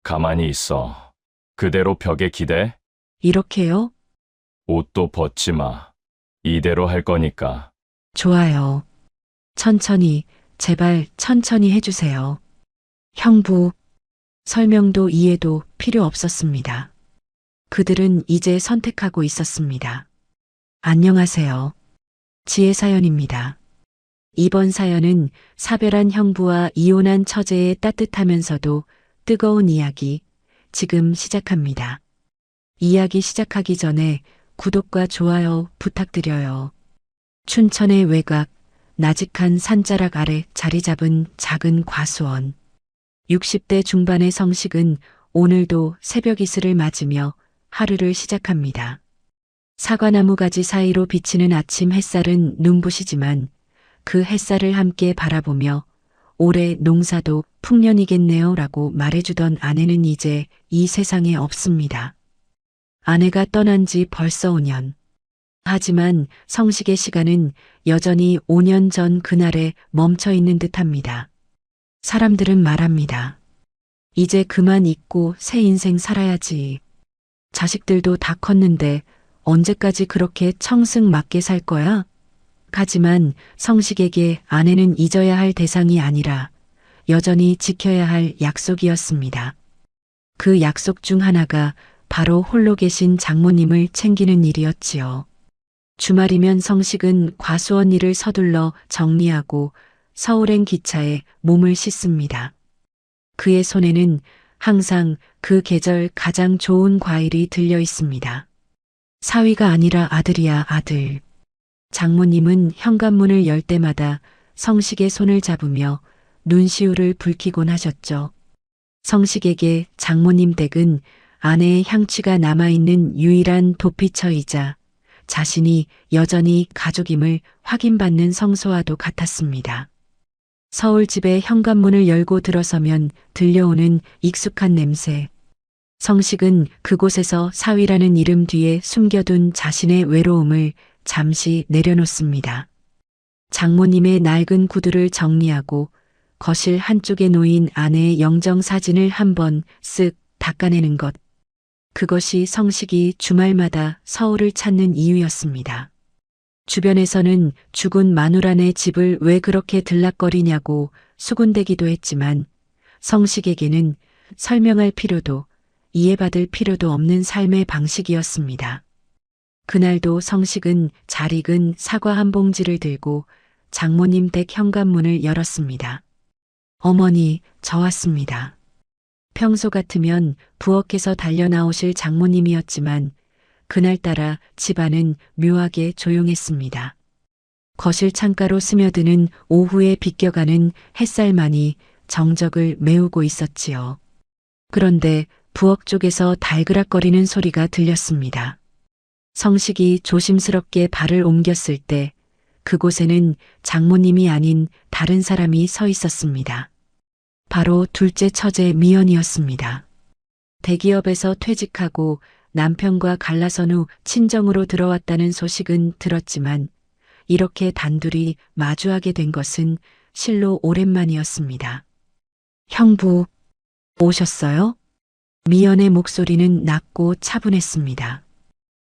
가만히 있어. 그대로 벽에 기대. 이렇게요? 옷도 벗지 마. 이대로 할 거니까. 좋아요. 천천히, 제발 천천히 해주세요. 형부, 설명도 이해도 필요 없었습니다. 그들은 이제 선택하고 있었습니다. 안녕하세요. 지혜 사연입니다. 이번 사연은 사별한 형부와 이혼한 처제의 따뜻하면서도 뜨거운 이야기, 지금 시작합니다. 이야기 시작하기 전에 구독과 좋아요 부탁드려요. 춘천의 외곽, 나직한 산자락 아래 자리 잡은 작은 과수원. 60대 중반의 성식은 오늘도 새벽 이슬을 맞으며 하루를 시작합니다. 사과나무 가지 사이로 비치는 아침 햇살은 눈부시지만 그 햇살을 함께 바라보며 올해 농사도 풍년이겠네요 라고 말해주던 아내는 이제 이 세상에 없습니다. 아내가 떠난 지 벌써 5년. 하지만 성식의 시간은 여전히 5년 전 그날에 멈춰 있는 듯합니다. 사람들은 말합니다. 이제 그만 잊고 새 인생 살아야지. 자식들도 다 컸는데 언제까지 그렇게 청승맞게 살 거야? 하지만 성식에게 아내는 잊어야 할 대상이 아니라 여전히 지켜야 할 약속이었습니다. 그 약속 중 하나가 바로 홀로 계신 장모님을 챙기는 일이었지요. 주말이면 성식은 과수원 일을 서둘러 정리하고 서울행 기차에 몸을 싣습니다. 그의 손에는 항상 그 계절 가장 좋은 과일이 들려 있습니다. 사위가 아니라 아들이야, 아들. 장모님은 현관문을 열 때마다 성식의 손을 잡으며 눈시울을 붉히곤 하셨죠. 성식에게 장모님 댁은 아내의 향취가 남아있는 유일한 도피처이자 자신이 여전히 가족임을 확인받는 성소와도 같았습니다. 서울집의 현관문을 열고 들어서면 들려오는 익숙한 냄새. 성식은 그곳에서 사위라는 이름 뒤에 숨겨둔 자신의 외로움을 잠시 내려놓습니다. 장모님의 낡은 구두를 정리하고 거실 한쪽에 놓인 아내의 영정 사진을 한번 쓱 닦아내는 것. 그것이 성식이 주말마다 서울을 찾는 이유였습니다. 주변에서는 죽은 마누라네 집을 왜 그렇게 들락거리냐고 수군대기도 했지만 성식에게는 설명할 필요도 이해받을 필요도 없는 삶의 방식이었습니다. 그날도 성식은 잘 익은 사과 한 봉지를 들고 장모님 댁 현관문을 열었습니다. 어머니, 저 왔습니다. 평소 같으면 부엌에서 달려나오실 장모님이었지만 그날따라 집안은 묘하게 조용했습니다. 거실 창가로 스며드는 오후에 비껴가는 햇살만이 정적을 메우고 있었지요. 그런데 부엌 쪽에서 달그락거리는 소리가 들렸습니다. 성식이 조심스럽게 발을 옮겼을 때 그곳에는 장모님이 아닌 다른 사람이 서 있었습니다. 바로 둘째 처제 미연이었습니다. 대기업에서 퇴직하고 남편과 갈라선 후 친정으로 들어왔다는 소식은 들었지만 이렇게 단둘이 마주하게 된 것은 실로 오랜만이었습니다. 형부, 오셨어요? 미연의 목소리는 낮고 차분했습니다.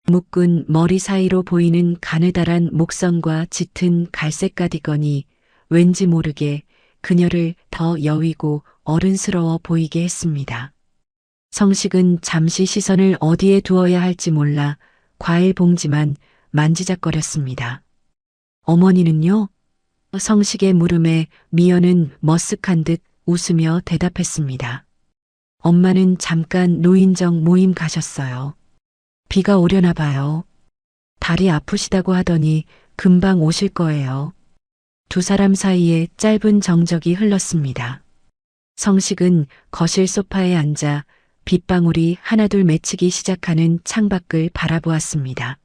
묶은 머리 사이로 보이는 가느다란 목선과 짙은 갈색 가디건이 왠지 모르게 그녀를 더 여위고 어른스러워 보이게 했습니다. 성식은 잠시 시선을 어디에 두어야 할지 몰라 과일 봉지만 만지작거렸습니다. 어머니는요? 성식의 물음에 미연은 머쓱한 듯 웃으며 대답했습니다. 엄마는 잠깐 노인정 모임 가셨어요. 비가 오려나 봐요. 다리 아프시다고 하더니 금방 오실 거예요. 두 사람 사이에 짧은 정적이 흘렀습니다. 성식은 거실 소파에 앉아 빗방울이 하나둘 맺히기 시작하는 창밖을 바라보았습니다.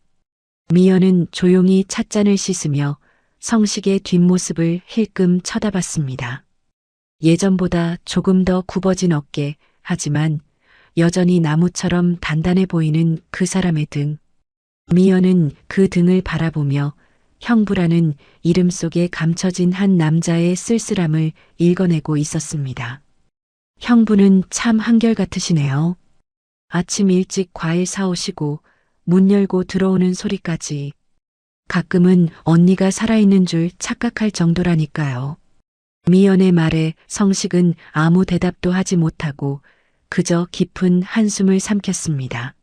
미연은 조용히 찻잔을 씻으며 성식의 뒷모습을 힐끔 쳐다봤습니다. 예전보다 조금 더 굽어진 어깨, 하지만 여전히 나무처럼 단단해 보이는 그 사람의 등. 미연은 그 등을 바라보며 형부라는 이름 속에 감춰진 한 남자의 쓸쓸함을 읽어내고 있었습니다. 형부는 참 한결같으시네요. 아침 일찍 과일 사오시고 문 열고 들어오는 소리까지. 가끔은 언니가 살아있는 줄 착각할 정도라니까요. 미연의 말에 성식은 아무 대답도 하지 못하고 그저 깊은 한숨을 삼켰습니다.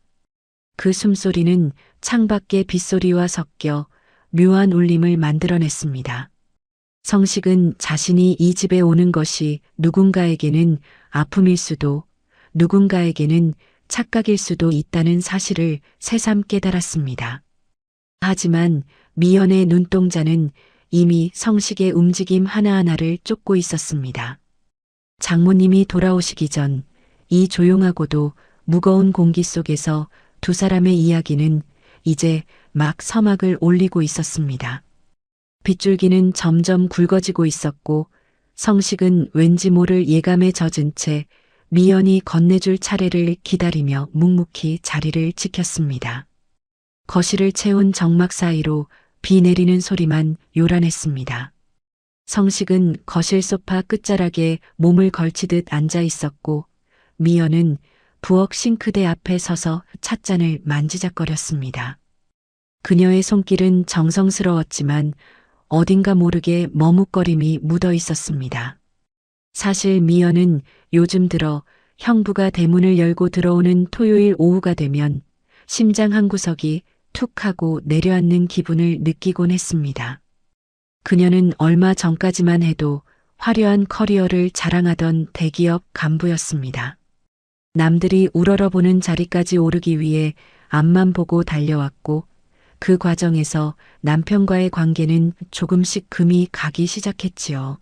그 숨소리는 창밖의 빗소리와 섞여 묘한 울림을 만들어냈습니다. 성식은 자신이 이 집에 오는 것이 누군가에게는 아픔일 수도 누군가에게는 착각일 수도 있다는 사실을 새삼 깨달았습니다. 하지만 미연의 눈동자는 이미 성식의 움직임 하나하나를 쫓고 있었습니다. 장모님이 돌아오시기 전 이 조용하고도 무거운 공기 속에서 두 사람의 이야기는 이제 막 서막을 올리고 있었습니다. 빗줄기는 점점 굵어지고 있었고 성식은 왠지 모를 예감에 젖은 채 미연이 건네줄 차례를 기다리며 묵묵히 자리를 지켰습니다. 거실을 채운 정막 사이로 비 내리는 소리만 요란했습니다. 성식은 거실 소파 끝자락에 몸을 걸치듯 앉아 있었고 미연은 부엌 싱크대 앞에 서서 찻잔을 만지작거렸습니다. 그녀의 손길은 정성스러웠지만 어딘가 모르게 머뭇거림이 묻어 있었습니다. 사실 미연은 요즘 들어 형부가 대문을 열고 들어오는 토요일 오후가 되면 심장 한 구석이 툭 하고 내려앉는 기분을 느끼곤 했습니다. 그녀는 얼마 전까지만 해도 화려한 커리어를 자랑하던 대기업 간부였습니다. 남들이 우러러보는 자리까지 오르기 위해 앞만 보고 달려왔고 그 과정에서 남편과의 관계는 조금씩 금이 가기 시작했지요.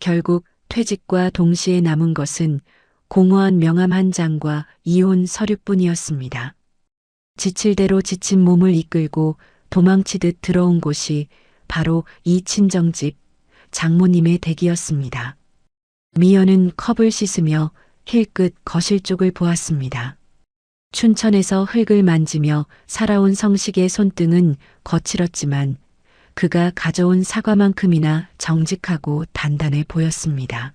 결국 퇴직과 동시에 남은 것은 공허한 명함 한 장과 이혼 서류뿐이었습니다. 지칠 대로 지친 몸을 이끌고 도망치듯 들어온 곳이 바로 이 친정집 장모님의 댁이었습니다. 미연은 컵을 씻으며 힐끗 거실 쪽을 보았습니다. 춘천에서 흙을 만지며 살아온 성식의 손등은 거칠었지만 그가 가져온 사과만큼이나 정직하고 단단해 보였습니다.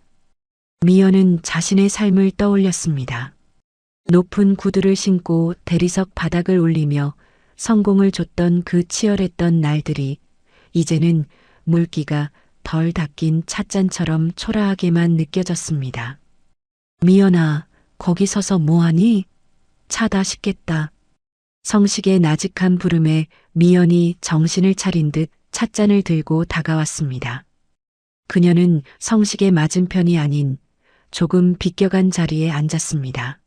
미연은 자신의 삶을 떠올렸습니다. 높은 구두를 신고 대리석 바닥을 올리며 성공을 줬던 그 치열했던 날들이 이제는 물기가 덜 닦인 찻잔처럼 초라하게만 느껴졌습니다. 미연아, 거기 서서 뭐하니? 차다 식겠다. 성식의 나직한 부름에 미연이 정신을 차린 듯 찻잔을 들고 다가왔습니다. 그녀는 성식의 맞은편이 아닌 조금 비껴간 자리에 앉았습니다.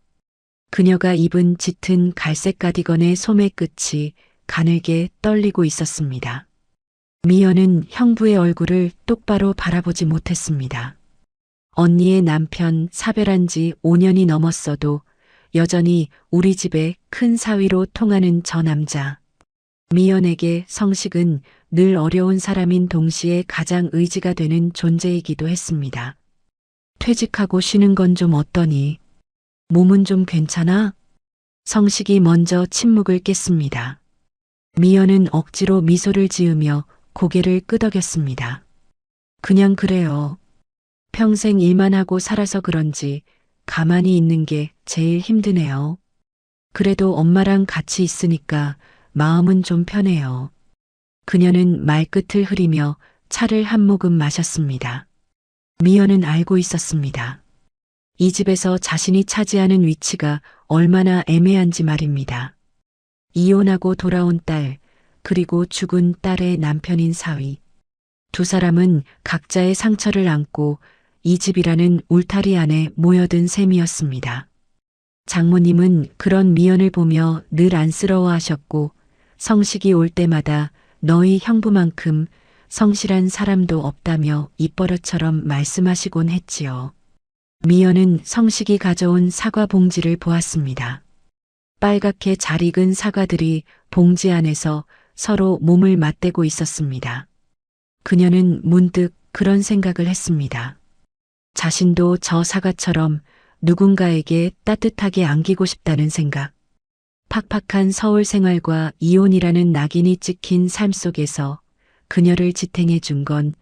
그녀가 입은 짙은 갈색 가디건의 소매 끝이 가늘게 떨리고 있었습니다. 미연은 형부의 얼굴을 똑바로 바라보지 못했습니다. 언니의 남편 사별한 지 5년이 넘었어도 여전히 우리 집의 큰 사위로 통하는 저 남자. 미연에게 성식은 늘 어려운 사람인 동시에 가장 의지가 되는 존재이기도 했습니다. 퇴직하고 쉬는 건 좀 어떠니? 몸은 좀 괜찮아? 성식이 먼저 침묵을 깼습니다. 미연은 억지로 미소를 지으며 고개를 끄덕였습니다. 그냥 그래요. 평생 일만 하고 살아서 그런지 가만히 있는 게 제일 힘드네요. 그래도 엄마랑 같이 있으니까 마음은 좀 편해요. 그녀는 말끝을 흐리며 차를 한 모금 마셨습니다. 미연은 알고 있었습니다. 이 집에서 자신이 차지하는 위치가 얼마나 애매한지 말입니다. 이혼하고 돌아온 딸, 그리고 죽은 딸의 남편인 사위. 두 사람은 각자의 상처를 안고 이 집이라는 울타리 안에 모여든 셈이었습니다. 장모님은 그런 미연을 보며 늘 안쓰러워하셨고 성식이 올 때마다 너희 형부만큼 성실한 사람도 없다며 입버릇처럼 말씀하시곤 했지요. 미연은 성식이 가져온 사과 봉지를 보았습니다. 빨갛게 잘 익은 사과들이 봉지 안에서 서로 몸을 맞대고 있었습니다. 그녀는 문득 그런 생각을 했습니다. 자신도 저 사과처럼 누군가에게 따뜻하게 안기고 싶다는 생각. 팍팍한 서울 생활과 이혼이라는 낙인이 찍힌 삶 속에서 그녀를 지탱해 준 건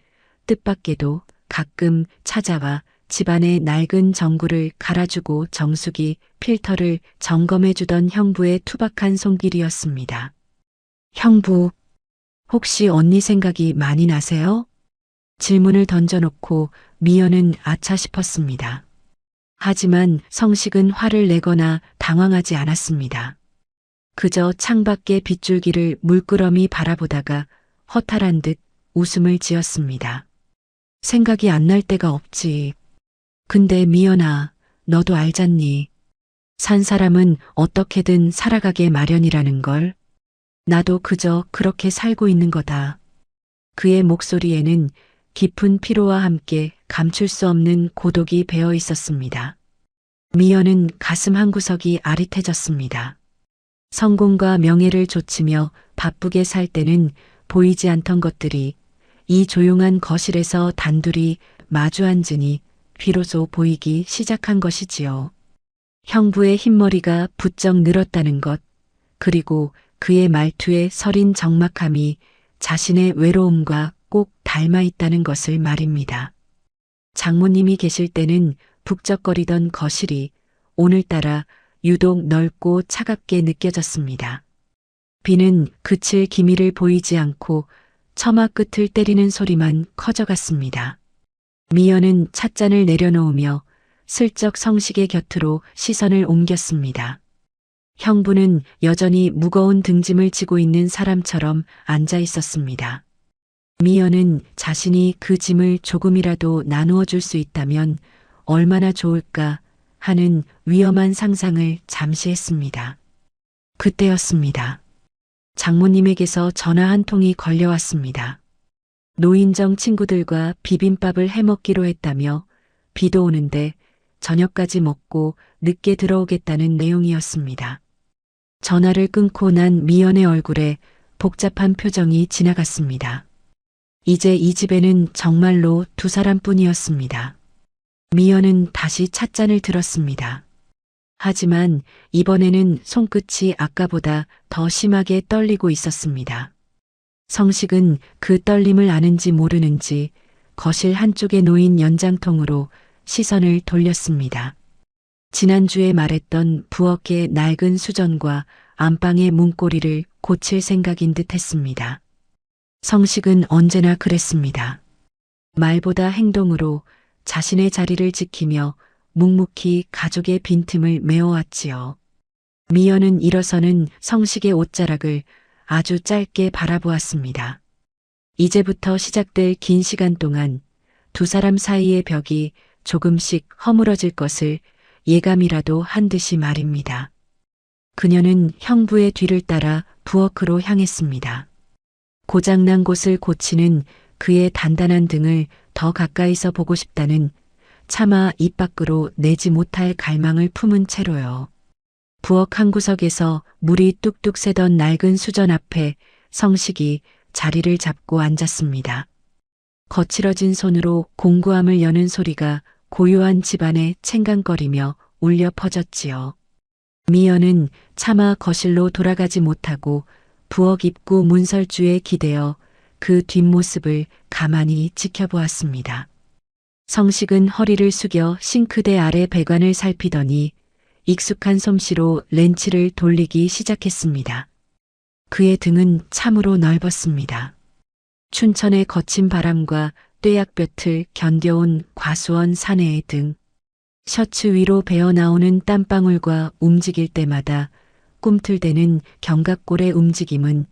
뜻밖에도 가끔 찾아와 집안의 낡은 전구를 갈아주고 정수기, 필터를 점검해주던 형부의 투박한 손길이었습니다. 형부, 혹시 언니 생각이 많이 나세요? 질문을 던져놓고 미연은 아차 싶었습니다. 하지만 성식은 화를 내거나 당황하지 않았습니다. 그저 창밖의 빗줄기를 물끄러미 바라보다가 허탈한 듯 웃음을 지었습니다. 생각이 안 날 때가 없지. 근데 미연아, 너도 알잖니. 산 사람은 어떻게든 살아가게 마련이라는 걸. 나도 그저 그렇게 살고 있는 거다. 그의 목소리에는 깊은 피로와 함께 감출 수 없는 고독이 배어 있었습니다. 미연은 가슴 한구석이 아릿해졌습니다. 성공과 명예를 좇으며 바쁘게 살 때는 보이지 않던 것들이 이 조용한 거실에서 단둘이 마주 앉으니 비로소 보이기 시작한 것이지요. 형부의 흰머리가 부쩍 늘었다는 것, 그리고 그의 말투의 서린 적막함이 자신의 외로움과 꼭 닮아 있다는 것을 말입니다. 장모님이 계실 때는 북적거리던 거실이 오늘따라 유독 넓고 차갑게 느껴졌습니다. 비는 그칠 기미를 보이지 않고 처마 끝을 때리는 소리만 커져갔습니다. 미연은 찻잔을 내려놓으며 슬쩍 성식의 곁으로 시선을 옮겼습니다. 형부는 여전히 무거운 등짐을 지고 있는 사람처럼 앉아 있었습니다. 미연은 자신이 그 짐을 조금이라도 나누어 줄 수 있다면 얼마나 좋을까 하는 위험한 상상을 잠시 했습니다. 그때였습니다. 장모님에게서 전화 한 통이 걸려왔습니다. 노인정 친구들과 비빔밥을 해먹기로 했다며 비도 오는데 저녁까지 먹고 늦게 들어오겠다는 내용이었습니다. 전화를 끊고 난 미연의 얼굴에 복잡한 표정이 지나갔습니다. 이제 이 집에는 정말로 두 사람뿐이었습니다. 미연은 다시 찻잔을 들었습니다. 하지만 이번에는 손끝이 아까보다 더 심하게 떨리고 있었습니다. 성식은 그 떨림을 아는지 모르는지 거실 한쪽에 놓인 연장통으로 시선을 돌렸습니다. 지난주에 말했던 부엌의 낡은 수전과 안방의 문고리를 고칠 생각인 듯 했습니다. 성식은 언제나 그랬습니다. 말보다 행동으로 자신의 자리를 지키며 묵묵히 가족의 빈틈을 메워왔지요. 미연은 일어서는 성식의 옷자락을 아주 짧게 바라보았습니다. 이제부터 시작될 긴 시간 동안 두 사람 사이의 벽이 조금씩 허물어질 것을 예감이라도 한 듯이 말입니다. 그녀는 형부의 뒤를 따라 부엌으로 향했습니다. 고장난 곳을 고치는 그의 단단한 등을 더 가까이서 보고 싶다는 차마 입 밖으로 내지 못할 갈망을 품은 채로요. 부엌 한 구석에서 물이 뚝뚝 새던 낡은 수전 앞에 성식이 자리를 잡고 앉았습니다. 거칠어진 손으로 공구함을 여는 소리가 고요한 집안에 챙강거리며 울려 퍼졌지요. 미연은 차마 거실로 돌아가지 못하고 부엌 입구 문설주에 기대어 그 뒷모습을 가만히 지켜보았습니다. 성식은 허리를 숙여 싱크대 아래 배관을 살피더니 익숙한 솜씨로 렌치를 돌리기 시작했습니다. 그의 등은 참으로 넓었습니다. 춘천의 거친 바람과 뙤약볕을 견뎌온 과수원 사내의 등, 셔츠 위로 배어나오는 땀방울과 움직일 때마다 꿈틀대는 견갑골의 움직임은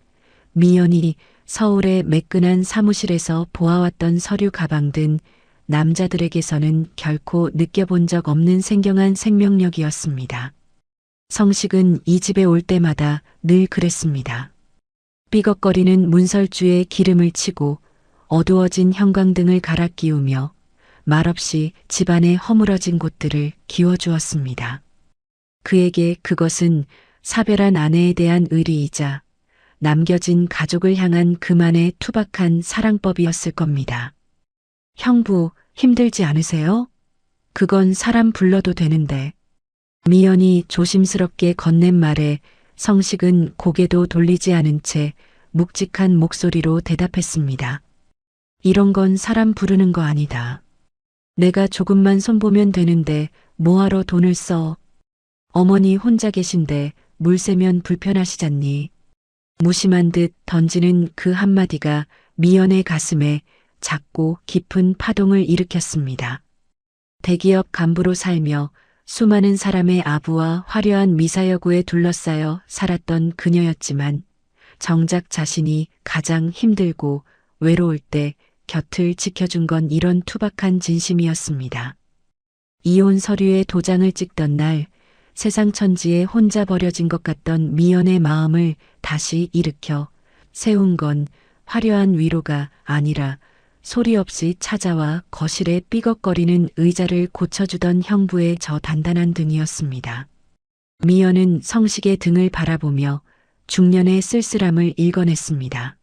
미연이 서울의 매끈한 사무실에서 보아왔던 서류 가방 든 남자들에게서는 결코 느껴본 적 없는 생경한 생명력이었습니다. 성식은 이 집에 올 때마다 늘 그랬습니다. 삐걱거리는 문설주에 기름을 치고 어두워진 형광등을 갈아 끼우며 말없이 집안의 허물어진 곳들을 기워주었습니다. 그에게 그것은 사별한 아내에 대한 의리이자 남겨진 가족을 향한 그만의 투박한 사랑법이었을 겁니다. 형부, 힘들지 않으세요? 그건 사람 불러도 되는데. 미연이 조심스럽게 건넨 말에 성식은 고개도 돌리지 않은 채 묵직한 목소리로 대답했습니다. 이런 건 사람 부르는 거 아니다. 내가 조금만 손보면 되는데 뭐하러 돈을 써? 어머니 혼자 계신데 물 새면 불편하시잖니. 무심한 듯 던지는 그 한마디가 미연의 가슴에 작고 깊은 파동을 일으켰습니다. 대기업 간부로 살며 수많은 사람의 아부와 화려한 미사여구에 둘러싸여 살았던 그녀였지만 정작 자신이 가장 힘들고 외로울 때 곁을 지켜준 건 이런 투박한 진심이었습니다. 이혼 서류에 도장을 찍던 날 세상 천지에 혼자 버려진 것 같던 미연의 마음을 다시 일으켜 세운 건 화려한 위로가 아니라 소리 없이 찾아와 거실에 삐걱거리는 의자를 고쳐주던 형부의 저 단단한 등이었습니다. 미연은 성식의 등을 바라보며 중년의 쓸쓸함을 일궈냈습니다.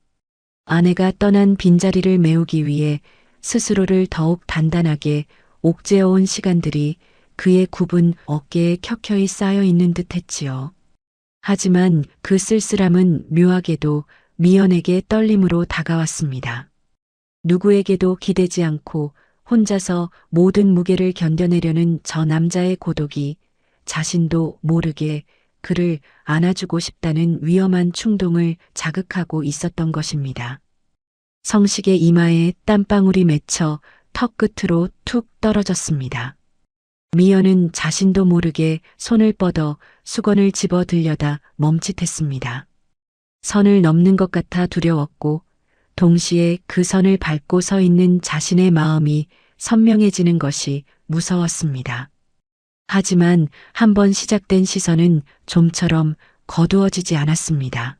아내가 떠난 빈자리를 메우기 위해 스스로를 더욱 단단하게 옥죄어온 시간들이 그의 굽은 어깨에 켜켜이 쌓여 있는 듯 했지요. 하지만 그 쓸쓸함은 묘하게도 미연에게 떨림으로 다가왔습니다. 누구에게도 기대지 않고 혼자서 모든 무게를 견뎌내려는 저 남자의 고독이 자신도 모르게 그를 안아주고 싶다는 위험한 충동을 자극하고 있었던 것입니다. 성식의 이마에 땀방울이 맺혀 턱 끝으로 툭 떨어졌습니다. 미연은 자신도 모르게 손을 뻗어 수건을 집어 들려다 멈칫했습니다. 선을 넘는 것 같아 두려웠고 동시에 그 선을 밟고 서 있는 자신의 마음이 선명해지는 것이 무서웠습니다. 하지만 한번 시작된 시선은 좀처럼 거두어지지 않았습니다.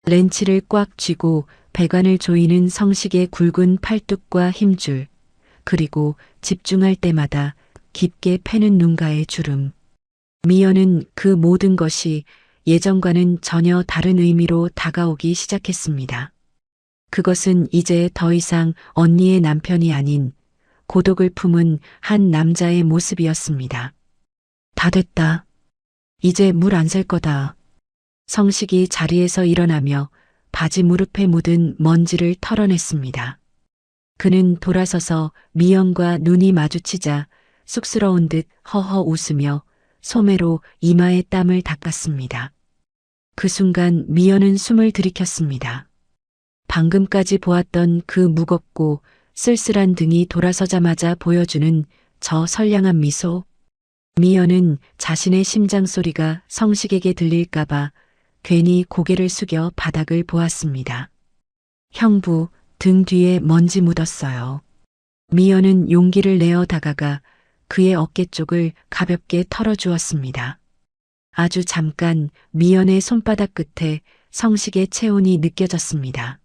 렌치를 꽉 쥐고 배관을 조이는 성식의 굵은 팔뚝과 힘줄, 그리고 집중할 때마다 깊게 패는 눈가의 주름. 미연은 그 모든 것이 예전과는 전혀 다른 의미로 다가오기 시작했습니다. 그것은 이제 더 이상 언니의 남편이 아닌 고독을 품은 한 남자의 모습이었습니다. 다 됐다. 이제 물 안 셀 거다. 성식이 자리에서 일어나며 바지 무릎에 묻은 먼지를 털어냈습니다. 그는 돌아서서 미연과 눈이 마주치자 쑥스러운 듯 허허 웃으며 소매로 이마의 땀을 닦았습니다. 그 순간 미연은 숨을 들이켰습니다. 방금까지 보았던 그 무겁고 쓸쓸한 등이 돌아서자마자 보여주는 저 선량한 미소. 미연은 자신의 심장 소리가 성식에게 들릴까봐 괜히 고개를 숙여 바닥을 보았습니다. 형부, 등 뒤에 먼지 묻었어요. 미연은 용기를 내어 다가가 그의 어깨 쪽을 가볍게 털어주었습니다. 아주 잠깐 미연의 손바닥 끝에 성식의 체온이 느껴졌습니다.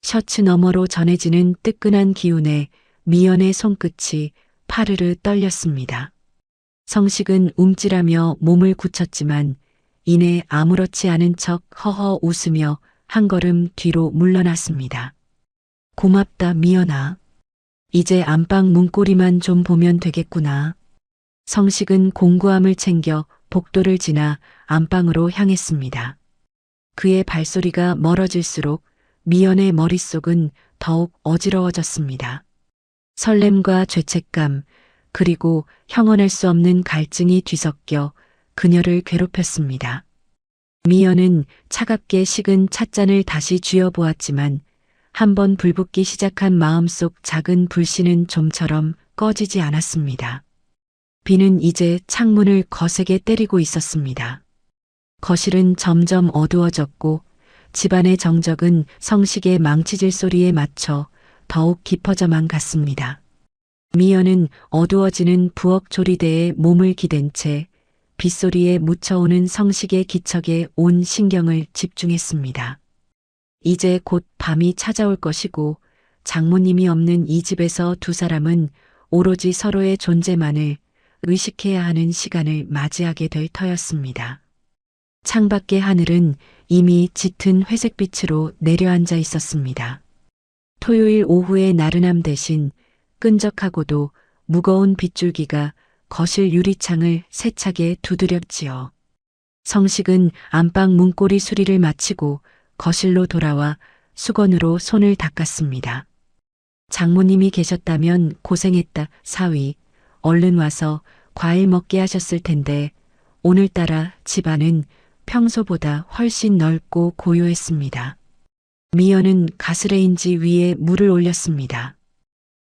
셔츠 너머로 전해지는 뜨끈한 기운에 미연의 손끝이 파르르 떨렸습니다. 성식은 움찔하며 몸을 굳혔지만 이내 아무렇지 않은 척 허허 웃으며 한 걸음 뒤로 물러났습니다. 고맙다 미연아. 이제 안방 문고리만 좀 보면 되겠구나. 성식은 공구함을 챙겨 복도를 지나 안방으로 향했습니다. 그의 발소리가 멀어질수록 미연의 머릿속은 더욱 어지러워졌습니다. 설렘과 죄책감, 그리고 형언할 수 없는 갈증이 뒤섞여 그녀를 괴롭혔습니다. 미연은 차갑게 식은 찻잔을 다시 쥐어보았지만 한번 불붙기 시작한 마음속 작은 불씨는 좀처럼 꺼지지 않았습니다. 비는 이제 창문을 거세게 때리고 있었습니다. 거실은 점점 어두워졌고 집안의 정적은 성식의 망치질 소리에 맞춰 더욱 깊어져만 갔습니다. 미연은 어두워지는 부엌 조리대에 몸을 기댄 채 빗소리에 묻혀오는 성식의 기척에 온 신경을 집중했습니다. 이제 곧 밤이 찾아올 것이고 장모님이 없는 이 집에서 두 사람은 오로지 서로의 존재만을 의식해야 하는 시간을 맞이하게 될 터였습니다. 창밖의 하늘은 이미 짙은 회색빛으로 내려앉아 있었습니다. 토요일 오후의 나른함 대신 끈적하고도 무거운 빗줄기가 거실 유리창을 세차게 두드렸지요. 성식은 안방 문고리 수리를 마치고 거실로 돌아와 수건으로 손을 닦았습니다. 장모님이 계셨다면 고생했다. 사위, 얼른 와서 과일 먹게 하셨을 텐데 오늘따라 집안은 평소보다 훨씬 넓고 고요했습니다. 미연은 가스레인지 위에 물을 올렸습니다.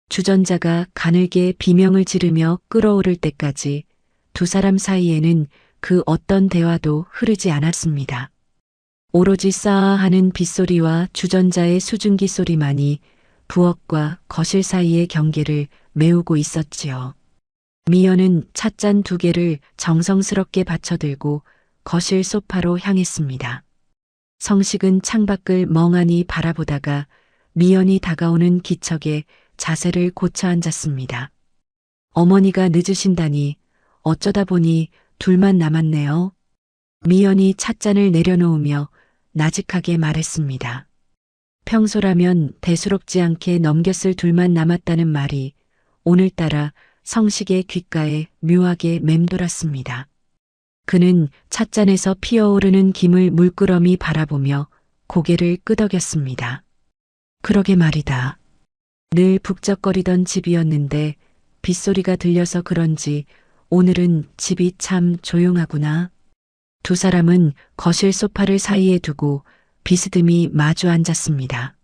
주전자가 가늘게 비명을 지르며 끓어오를 때까지 두 사람 사이에는 그 어떤 대화도 흐르지 않았습니다. 오로지 싸아하는 빗소리와 주전자의 수증기 소리만이 부엌과 거실 사이의 경계를 메우고 있었지요. 미연은 찻잔 2개를 정성스럽게 받쳐들고 거실 소파로 향했습니다. 성식은 창밖을 멍하니 바라보다가 미연이 다가오는 기척에 자세를 고쳐 앉았습니다. 어머니가 늦으신다니 어쩌다 보니 둘만 남았네요. 미연이 찻잔을 내려놓으며 나직하게 말했습니다. 평소라면 대수롭지 않게 넘겼을 둘만 남았다는 말이 오늘따라 성식의 귓가에 묘하게 맴돌았습니다. 그는 찻잔에서 피어오르는 김을 물끄러미 바라보며 고개를 끄덕였습니다. 그러게 말이다. 늘 북적거리던 집이었는데 빗소리가 들려서 그런지 오늘은 집이 참 조용하구나. 두 사람은 거실 소파를 사이에 두고 비스듬히 마주 앉았습니다.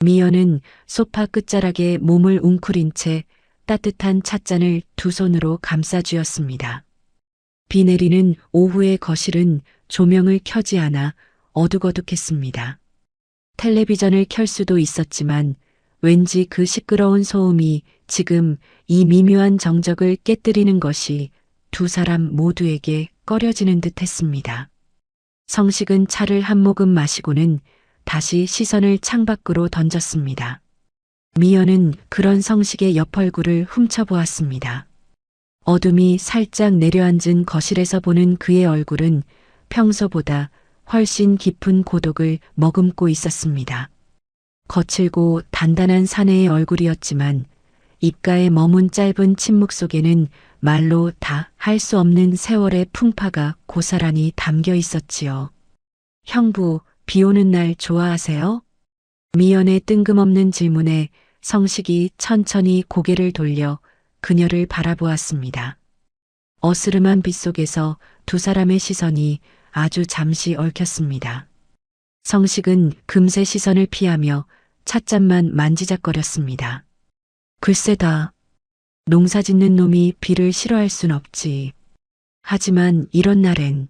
미연은 소파 끝자락에 몸을 웅크린 채 따뜻한 찻잔을 두 손으로 감싸쥐었습니다. 비 내리는 오후의 거실은 조명을 켜지 않아 어둑어둑했습니다. 텔레비전을 켤 수도 있었지만 왠지 그 시끄러운 소음이 지금 이 미묘한 정적을 깨뜨리는 것이 두 사람 모두에게 꺼려지는 듯 했습니다. 성식은 차를 한 모금 마시고는 다시 시선을 창밖으로 던졌습니다. 미연은 그런 성식의 옆 얼굴을 훔쳐보았습니다. 어둠이 살짝 내려앉은 거실에서 보는 그의 얼굴은 평소보다 훨씬 깊은 고독을 머금고 있었습니다. 거칠고 단단한 사내의 얼굴이었지만 입가에 머문 짧은 침묵 속에는 말로 다 할 수 없는 세월의 풍파가 고스란히 담겨 있었지요. 형부, 비 오는 날 좋아하세요? 미연의 뜬금없는 질문에 성식이 천천히 고개를 돌려 그녀를 바라보았습니다. 어스름한 빛 속에서 두 사람의 시선이 아주 잠시 얽혔습니다. 성식은 금세 시선을 피하며 찻잔만 만지작거렸습니다. 글쎄다. 농사 짓는 놈이 비를 싫어할 순 없지. 하지만 이런 날엔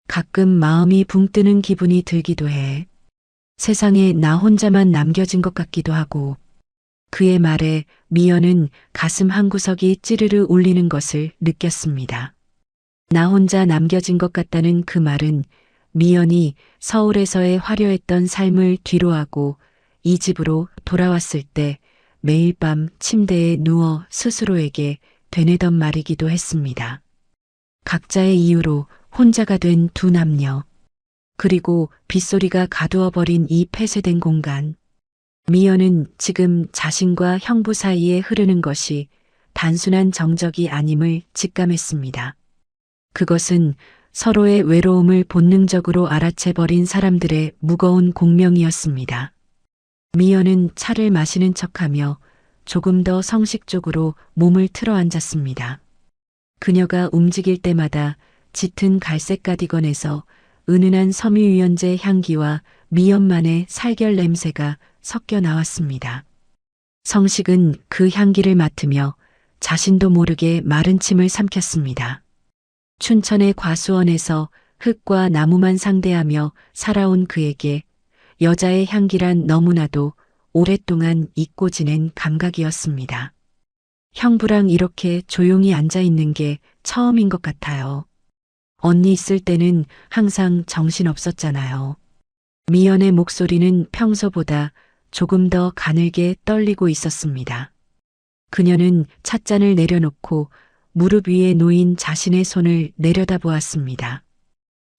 가끔 마음이 붕 뜨는 기분이 들기도 해. 세상에 나 혼자만 남겨진 것 같기도 하고. 그의 말에 미연은 가슴 한구석이 찌르르 울리는 것을 느꼈습니다. 나 혼자 남겨진 것 같다는 그 말은 미연이 서울에서의 화려했던 삶을 뒤로하고 이 집으로 돌아왔을 때 매일 밤 침대에 누워 스스로에게 되뇌던 말이기도 했습니다. 각자의 이유로 혼자가 된 두 남녀. 그리고 빗소리가 가두어버린 이 폐쇄된 공간. 미연은 지금 자신과 형부 사이에 흐르는 것이 단순한 정적이 아님을 직감했습니다. 그것은 서로의 외로움을 본능적으로 알아채버린 사람들의 무거운 공명이었습니다. 미연은 차를 마시는 척하며 조금 더 성식 쪽으로 몸을 틀어 앉았습니다. 그녀가 움직일 때마다 짙은 갈색 가디건에서 은은한 섬유유연제 향기와 미연만의 살결 냄새가 섞여 나왔습니다. 성식은 그 향기를 맡으며 자신도 모르게 마른 침을 삼켰습니다. 춘천의 과수원에서 흙과 나무만 상대하며 살아온 그에게 여자의 향기란 너무나도 오랫동안 잊고 지낸 감각이었습니다. 형부랑 이렇게 조용히 앉아 있는 게 처음인 것 같아요. 언니 있을 때는 항상 정신없었잖아요. 미연의 목소리는 평소보다 조금 더 가늘게 떨리고 있었습니다. 그녀는 찻잔을 내려놓고 무릎 위에 놓인 자신의 손을 내려다보았습니다.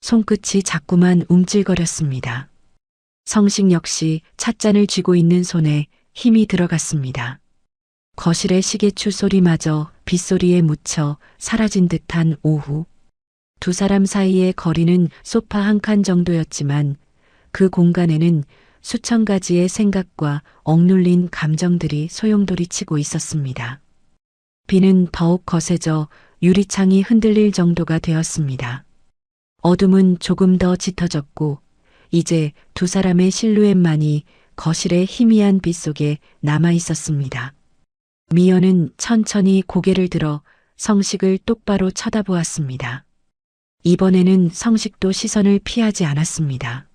손끝이 자꾸만 움찔거렸습니다. 성식 역시 찻잔을 쥐고 있는 손에 힘이 들어갔습니다. 거실의 시계추 소리마저 빗소리에 묻혀 사라진 듯한 오후. 두 사람 사이의 거리는 소파 한 칸 정도였지만 그 공간에는 수천 가지의 생각과 억눌린 감정들이 소용돌이치고 있었습니다. 비는 더욱 거세져 유리창이 흔들릴 정도가 되었습니다. 어둠은 조금 더 짙어졌고 이제 두 사람의 실루엣만이 거실의 희미한 빛 속에 남아 있었습니다. 미연은 천천히 고개를 들어 성식을 똑바로 쳐다보았습니다. 이번에는 성식도 시선을 피하지 않았습니다.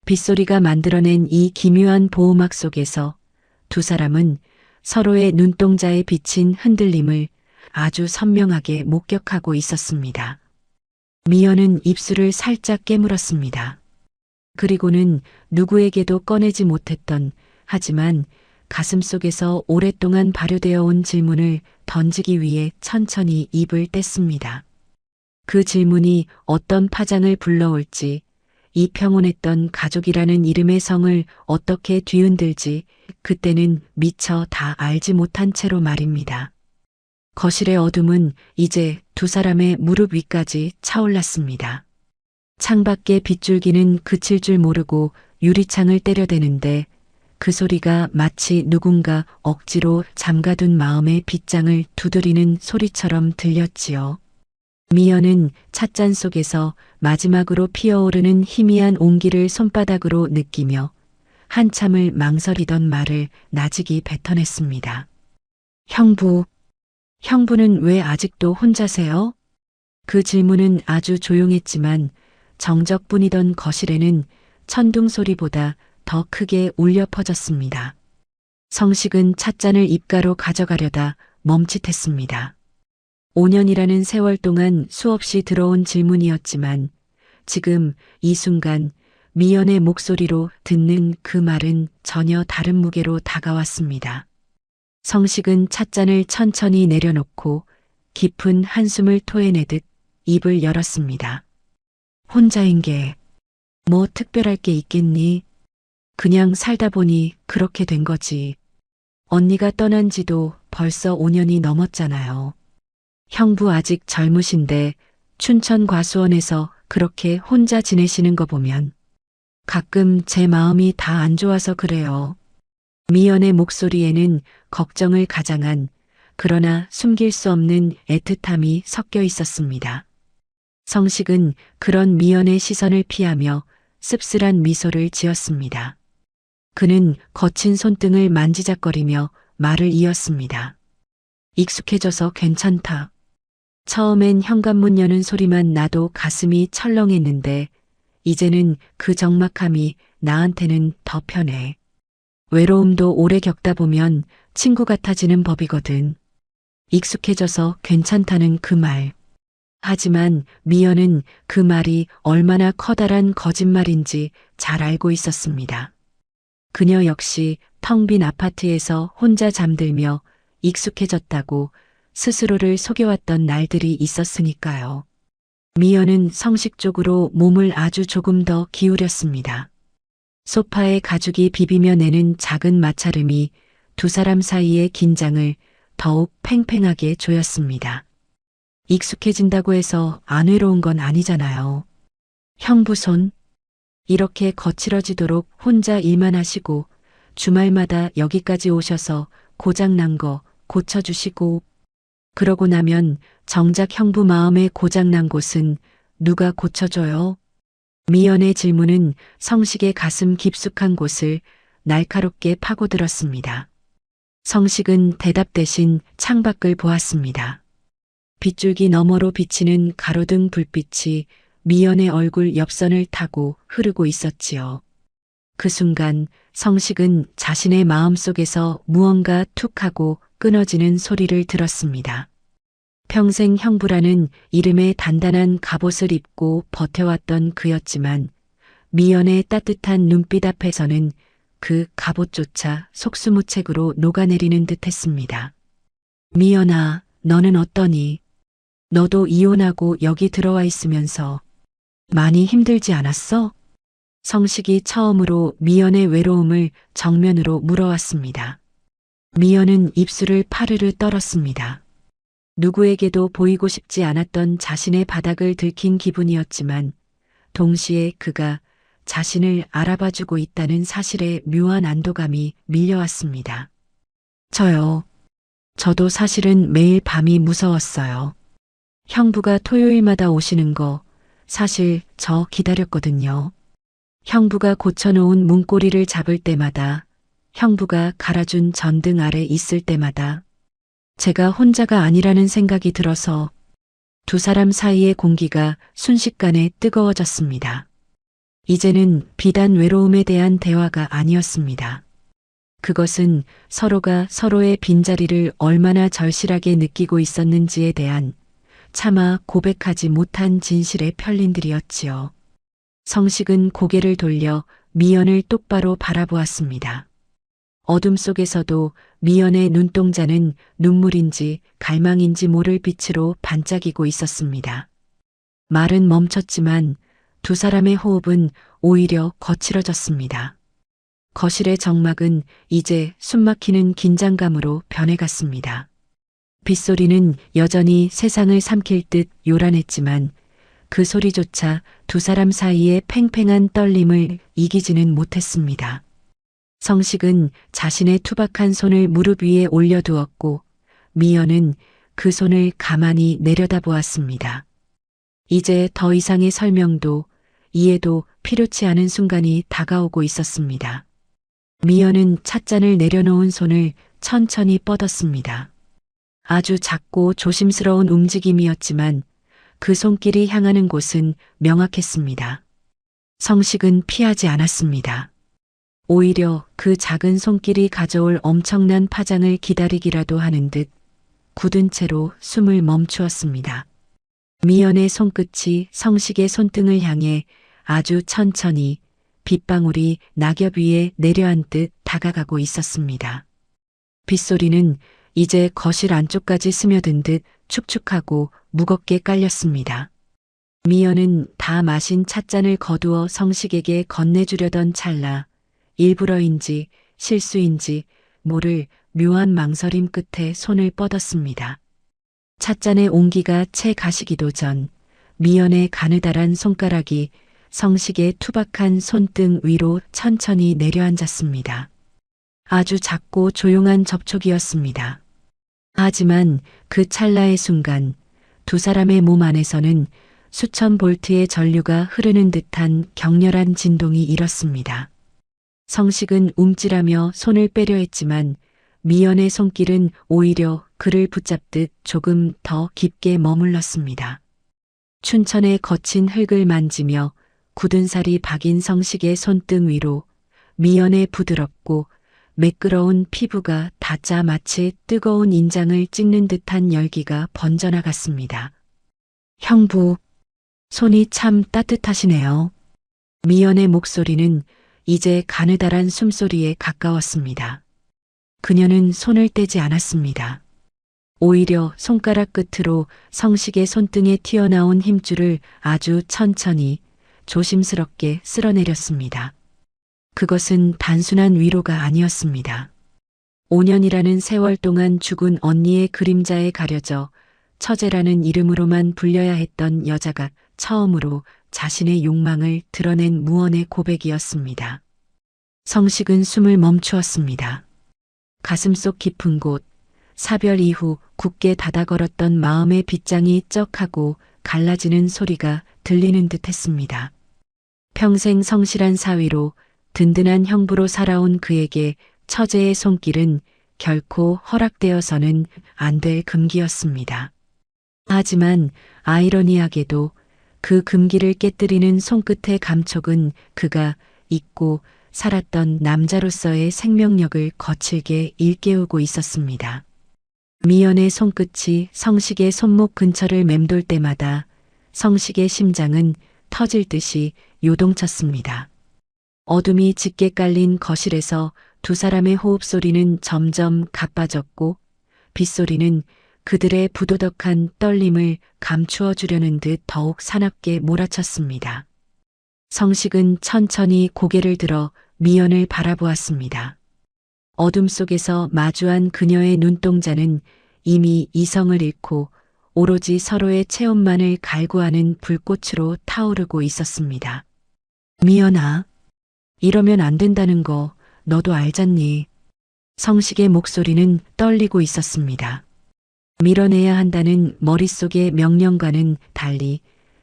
빗소리가 만들어낸 이 기묘한 보호막 속에서 두 사람은 서로의 눈동자에 비친 흔들림을 아주 선명하게 목격하고 있었습니다. 미연은 입술을 살짝 깨물었습니다. 그리고는 누구에게도 꺼내지 못했던 하지만 가슴속에서 오랫동안 발효되어 온 질문을 던지기 위해 천천히 입을 뗐습니다. 그 질문이 어떤 파장을 불러올지, 이 평온했던 가족이라는 이름의 성을 어떻게 뒤흔들지 그때는 미처 다 알지 못한 채로 말입니다. 거실의 어둠은 이제 두 사람의 무릎 위까지 차올랐습니다. 창밖의 빗줄기는 그칠 줄 모르고 유리창을 때려대는데 그 소리가 마치 누군가 억지로 잠가둔 마음의 빗장을 두드리는 소리처럼 들렸지요. 미연은 찻잔 속에서 마지막으로 피어오르는 희미한 온기를 손바닥으로 느끼며 한참을 망설이던 말을 나직이 뱉어냈습니다. 형부는 왜 아직도 혼자세요? 그 질문은 아주 조용했지만 정적뿐이던 거실에는 천둥 소리보다 더 크게 울려 퍼졌습니다. 성식은 찻잔을 입가로 가져가려다 멈칫했습니다. 5년이라는 세월 동안 수없이 들어온 질문이었지만 지금 이 순간 미연의 목소리로 듣는 그 말은 전혀 다른 무게로 다가왔습니다. 성식은 찻잔을 천천히 내려놓고 깊은 한숨을 토해내듯 입을 열었습니다. 혼자인 게 뭐 특별할 게 있겠니? 그냥 살다 보니 그렇게 된 거지. 언니가 떠난 지도 벌써 5년이 넘었잖아요. 형부 아직 젊으신데 춘천 과수원에서 그렇게 혼자 지내시는 거 보면 가끔 제 마음이 다 안 좋아서 그래요. 미연의 목소리에는 걱정을 가장한 그러나 숨길 수 없는 애틋함이 섞여 있었습니다. 성식은 그런 미연의 시선을 피하며 씁쓸한 미소를 지었습니다. 그는 거친 손등을 만지작거리며 말을 이었습니다. 익숙해져서 괜찮다. 처음엔 현관문 여는 소리만 나도 가슴이 철렁했는데 이제는 그 적막함이 나한테는 더 편해. 외로움도 오래 겪다 보면 친구 같아지는 법이거든. 익숙해져서 괜찮다는 그 말. 하지만 미연은 그 말이 얼마나 커다란 거짓말인지 잘 알고 있었습니다. 그녀 역시 텅 빈 아파트에서 혼자 잠들며 익숙해졌다고 스스로를 속여왔던 날들이 있었으니까요. 미연은 성식 쪽으로 몸을 아주 조금 더 기울였습니다. 소파에 가죽이 비비며 내는 작은 마찰음이 두 사람 사이의 긴장을 더욱 팽팽하게 조였습니다. 익숙해진다고 해서 안 외로운 건 아니잖아요. 형부 손, 이렇게 거칠어지도록 혼자 일만 하시고 주말마다 여기까지 오셔서 고장난 거 고쳐주시고 그러고 나면 정작 형부 마음에 고장난 곳은 누가 고쳐줘요? 미연의 질문은 성식의 가슴 깊숙한 곳을 날카롭게 파고들었습니다. 성식은 대답 대신 창밖을 보았습니다. 빗줄기 너머로 비치는 가로등 불빛이 미연의 얼굴 옆선을 타고 흐르고 있었지요. 그 순간 성식은 자신의 마음속에서 무언가 툭 하고 끊어지는 소리를 들었습니다. 평생 형부라는 이름의 단단한 갑옷을 입고 버텨왔던 그였지만 미연의 따뜻한 눈빛 앞에서는 그 갑옷조차 속수무책으로 녹아내리는 듯했습니다. 미연아, 너는 어떠니? 너도 이혼하고 여기 들어와 있으면서 많이 힘들지 않았어? 성식이 처음으로 미연의 외로움을 정면으로 물어왔습니다. 미연은 입술을 파르르 떨었습니다. 누구에게도 보이고 싶지 않았던 자신의 바닥을 들킨 기분이었지만 동시에 그가 자신을 알아봐주고 있다는 사실에 묘한 안도감이 밀려왔습니다. 저도 사실은 매일 밤이 무서웠어요. 형부가 토요일마다 오시는 거 사실 저 기다렸거든요. 형부가 고쳐놓은 문고리를 잡을 때마다, 형부가 갈아준 전등 아래 있을 때마다 제가 혼자가 아니라는 생각이 들어서 두 사람 사이의 공기가 순식간에 뜨거워졌습니다. 이제는 비단 외로움에 대한 대화가 아니었습니다. 그것은 서로가 서로의 빈자리를 얼마나 절실하게 느끼고 있었는지에 대한 차마 고백하지 못한 진실의 편린들이었지요. 성식은 고개를 돌려 미연을 똑바로 바라보았습니다. 어둠 속에서도 미연의 눈동자는 눈물인지 갈망인지 모를 빛으로 반짝이고 있었습니다. 말은 멈췄지만 두 사람의 호흡은 오히려 거칠어졌습니다. 거실의 정막은 이제 숨막히는 긴장감으로 변해갔습니다. 빗소리는 여전히 세상을 삼킬 듯 요란했지만 그 소리조차 두 사람 사이의 팽팽한 떨림을 이기지는 못했습니다. 성식은 자신의 투박한 손을 무릎 위에 올려두었고 미연은 그 손을 가만히 내려다보았습니다. 이제 더 이상의 설명도 이해도 필요치 않은 순간이 다가오고 있었습니다. 미연은 찻잔을 내려놓은 손을 천천히 뻗었습니다. 아주 작고 조심스러운 움직임이었지만 그 손길이 향하는 곳은 명확했습니다. 성식은 피하지 않았습니다. 오히려 그 작은 손길이 가져올 엄청난 파장을 기다리기라도 하는 듯 굳은 채로 숨을 멈추었습니다. 미연의 손끝이 성식의 손등을 향해 아주 천천히 빗방울이 낙엽 위에 내려앉듯 다가가고 있었습니다. 빗소리는 이제 거실 안쪽까지 스며든 듯 축축하고 무겁게 깔렸습니다. 미연은 다 마신 찻잔을 거두어 성식에게 건네주려던 찰나 일부러인지 실수인지 모를 묘한 망설임 끝에 손을 뻗었습니다. 찻잔의 온기가 채 가시기도 전 미연의 가느다란 손가락이 성식의 투박한 손등 위로 천천히 내려앉았습니다. 아주 작고 조용한 접촉이었습니다. 하지만 그 찰나의 순간 두 사람의 몸 안에서는 수천 볼트의 전류가 흐르는 듯한 격렬한 진동이 일었습니다. 성식은 움찔하며 손을 빼려 했지만 미연의 손길은 오히려 그를 붙잡듯 조금 더 깊게 머물렀습니다. 춘천의 거친 흙을 만지며 굳은 살이 박인 성식의 손등 위로 미연의 부드럽고 매끄러운 피부가 닿자 마치 뜨거운 인장을 찍는 듯한 열기가 번져나갔습니다. 형부, 손이 참 따뜻하시네요. 미연의 목소리는 이제 가느다란 숨소리에 가까웠습니다. 그녀는 손을 떼지 않았습니다. 오히려 손가락 끝으로 성식의 손등에 튀어나온 힘줄을 아주 천천히 조심스럽게 쓸어내렸습니다. 그것은 단순한 위로가 아니었습니다. 5년이라는 세월 동안 죽은 언니의 그림자에 가려져 처제라는 이름으로만 불려야 했던 여자가 처음으로 자신의 욕망을 드러낸 무언의 고백이었습니다. 성식은 숨을 멈추었습니다. 가슴속 깊은 곳, 사별 이후 굳게 닫아걸었던 마음의 빗장이 쩍하고 갈라지는 소리가 들리는 듯 했습니다. 평생 성실한 사위로 든든한 형부로 살아온 그에게 처제의 손길은 결코 허락되어서는 안 될 금기였습니다. 하지만 아이러니하게도 그 금기를 깨뜨리는 손끝의 감촉은 그가 잊고 살았던 남자로서의 생명력을 거칠게 일깨우고 있었습니다. 미연의 손끝이 성식의 손목 근처를 맴돌 때마다 성식의 심장은 터질 듯이 요동쳤습니다. 어둠이 짙게 깔린 거실에서 두 사람의 호흡소리는 점점 가빠졌고 빗소리는 그들의 부도덕한 떨림을 감추어 주려는 듯 더욱 사납게 몰아쳤습니다. 성식은 천천히 고개를 들어 미연을 바라보았습니다. 어둠 속에서 마주한 그녀의 눈동자는 이미 이성을 잃고 오로지 서로의 체온만을 갈구하는 불꽃으로 타오르고 있었습니다. 미연아, 이러면 안 된다는 거 너도 알잖니. 성식의 목소리는 떨리고 있었습니다. 밀어내야 한다는 머릿속의 명령과는 달리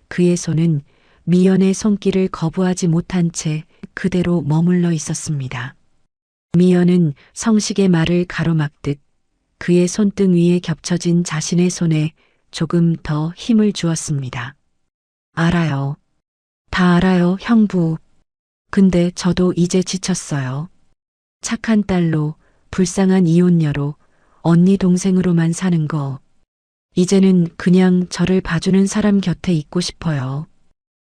그의 손은 미연의 손길을 거부하지 못한 채 그대로 머물러 있었습니다. 미연은 성식의 말을 가로막듯 그의 손등 위에 겹쳐진 자신의 손에 조금 더 힘을 주었습니다. 알아요. 다 알아요, 형부. 근데 저도 이제 지쳤어요. 착한 딸로, 불쌍한 이혼녀로, 언니 동생으로만 사는 거. 이제는 그냥 저를 봐주는 사람 곁에 있고 싶어요.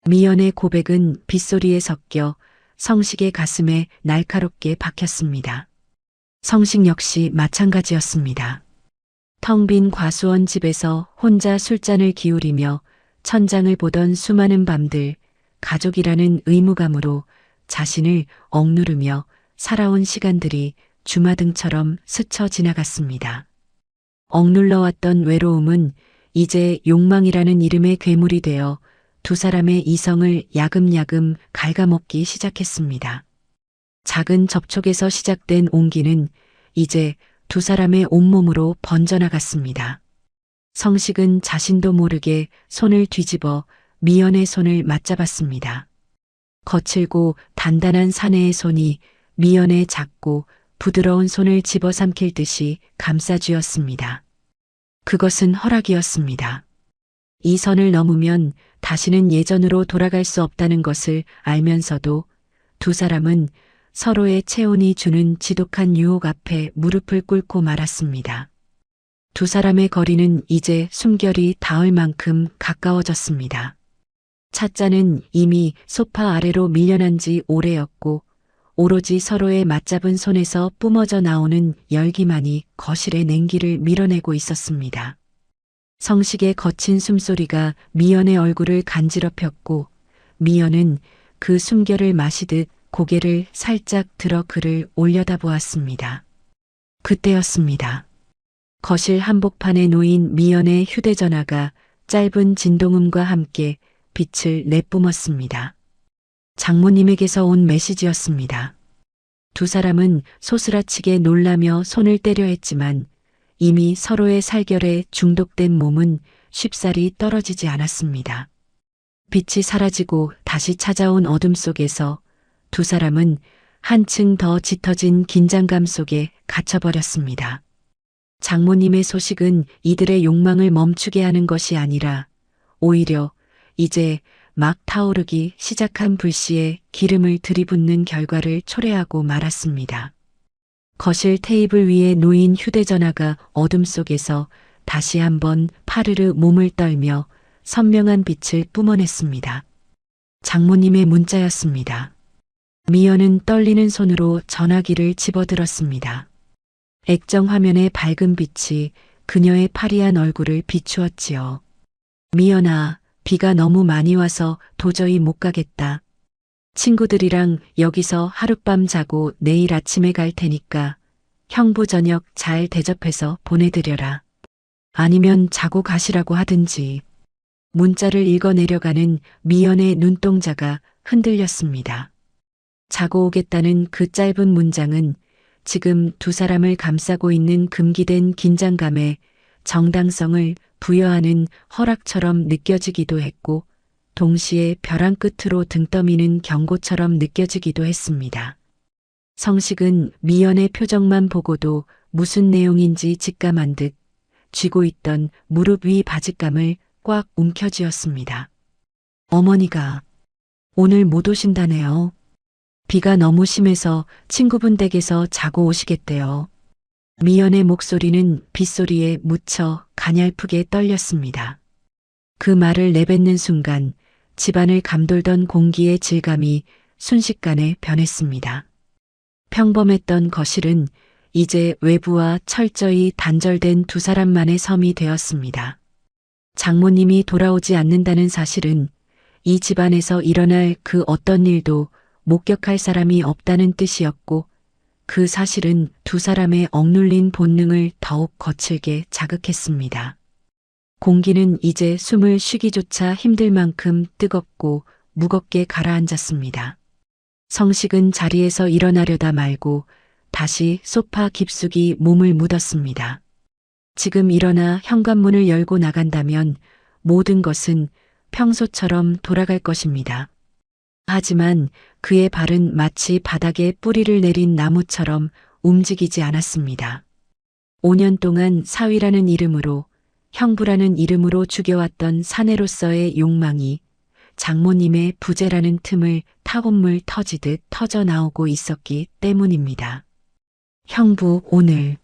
미연의 고백은 빗소리에 섞여 성식의 가슴에 날카롭게 박혔습니다. 성식 역시 마찬가지였습니다. 텅 빈 과수원 집에서 혼자 술잔을 기울이며 천장을 보던 수많은 밤들, 가족이라는 의무감으로 자신을 억누르며 살아온 시간들이 주마등처럼 스쳐 지나갔습니다. 억눌러왔던 외로움은 이제 욕망이라는 이름의 괴물이 되어 두 사람의 이성을 야금야금 갉아먹기 시작했습니다. 작은 접촉에서 시작된 온기는 이제 두 사람의 온몸으로 번져나갔습니다. 성식은 자신도 모르게 손을 뒤집어 미연의 손을 맞잡았습니다. 거칠고 단단한 사내의 손이 미연의 작고 부드러운 손을 집어삼킬 듯이 감싸쥐었습니다. 그것은 허락이었습니다. 이 선을 넘으면 다시는 예전으로 돌아갈 수 없다는 것을 알면서도 두 사람은 서로의 체온이 주는 지독한 유혹 앞에 무릎을 꿇고 말았습니다. 두 사람의 거리는 이제 숨결이 닿을 만큼 가까워졌습니다. 찻잔은 이미 소파 아래로 밀려난 지 오래였고 오로지 서로의 맞잡은 손에서 뿜어져 나오는 열기만이 거실의 냉기를 밀어내고 있었습니다. 성식의 거친 숨소리가 미연의 얼굴을 간지럽혔고 미연은 그 숨결을 마시듯 고개를 살짝 들어 그를 올려다보았습니다. 그때였습니다. 거실 한복판에 놓인 미연의 휴대전화가 짧은 진동음과 함께 빛을 내뿜었습니다. 장모님에게서 온 메시지였습니다. 두 사람은 소스라치게 놀라며 손을 떼려 했지만 이미 서로의 살결에 중독된 몸은 쉽사리 떨어지지 않았습니다. 빛이 사라지고 다시 찾아온 어둠 속에서 두 사람은 한층 더 짙어진 긴장감 속에 갇혀버렸습니다. 장모님의 소식은 이들의 욕망을 멈추게 하는 것이 아니라 오히려 이제 막 타오르기 시작한 불씨에 기름을 들이붓는 결과를 초래하고 말았습니다. 거실 테이블 위에 놓인 휴대전화가 어둠 속에서 다시 한번 파르르 몸을 떨며 선명한 빛을 뿜어냈습니다. 장모님의 문자였습니다. 미연은 떨리는 손으로 전화기를 집어들었습니다. 액정 화면의 밝은 빛이 그녀의 파리한 얼굴을 비추었지요. 미연아, 비가 너무 많이 와서 도저히 못 가겠다. 친구들이랑 여기서 하룻밤 자고 내일 아침에 갈 테니까 형부 저녁 잘 대접해서 보내드려라. 아니면 자고 가시라고 하든지. 문자를 읽어 내려가는 미연의 눈동자가 흔들렸습니다. 자고 오겠다는 그 짧은 문장은 지금 두 사람을 감싸고 있는 금기된 긴장감에 정당성을 부여하는 허락처럼 느껴지기도 했고 동시에 벼랑 끝으로 등 떠미는 경고처럼 느껴지기도 했습니다. 성식은 미연의 표정만 보고도 무슨 내용인지 직감한 듯 쥐고 있던 무릎 위 바짓감을 꽉 움켜쥐었습니다. 어머니가 오늘 못 오신다네요. 비가 너무 심해서 친구분 댁에서 자고 오시겠대요. 미연의 목소리는 빗소리에 묻혀 가냘프게 떨렸습니다. 그 말을 내뱉는 순간 집안을 감돌던 공기의 질감이 순식간에 변했습니다. 평범했던 거실은 이제 외부와 철저히 단절된 두 사람만의 섬이 되었습니다. 장모님이 돌아오지 않는다는 사실은 이 집안에서 일어날 그 어떤 일도 목격할 사람이 없다는 뜻이었고 그 사실은 두 사람의 억눌린 본능을 더욱 거칠게 자극했습니다. 공기는 이제 숨을 쉬기조차 힘들 만큼 뜨겁고 무겁게 가라앉았습니다. 성식은 자리에서 일어나려다 말고 다시 소파 깊숙이 몸을 묻었습니다. 지금 일어나 현관문을 열고 나간다면 모든 것은 평소처럼 돌아갈 것입니다. 하지만 그의 발은 마치 바닥에 뿌리를 내린 나무처럼 움직이지 않았습니다. 5년 동안 사위라는 이름으로, 형부라는 이름으로 죽여왔던 사내로서의 욕망이 장모님의 부재라는 틈을 타온물 터지듯 터져 나오고 있었기 때문입니다. 형부, 오늘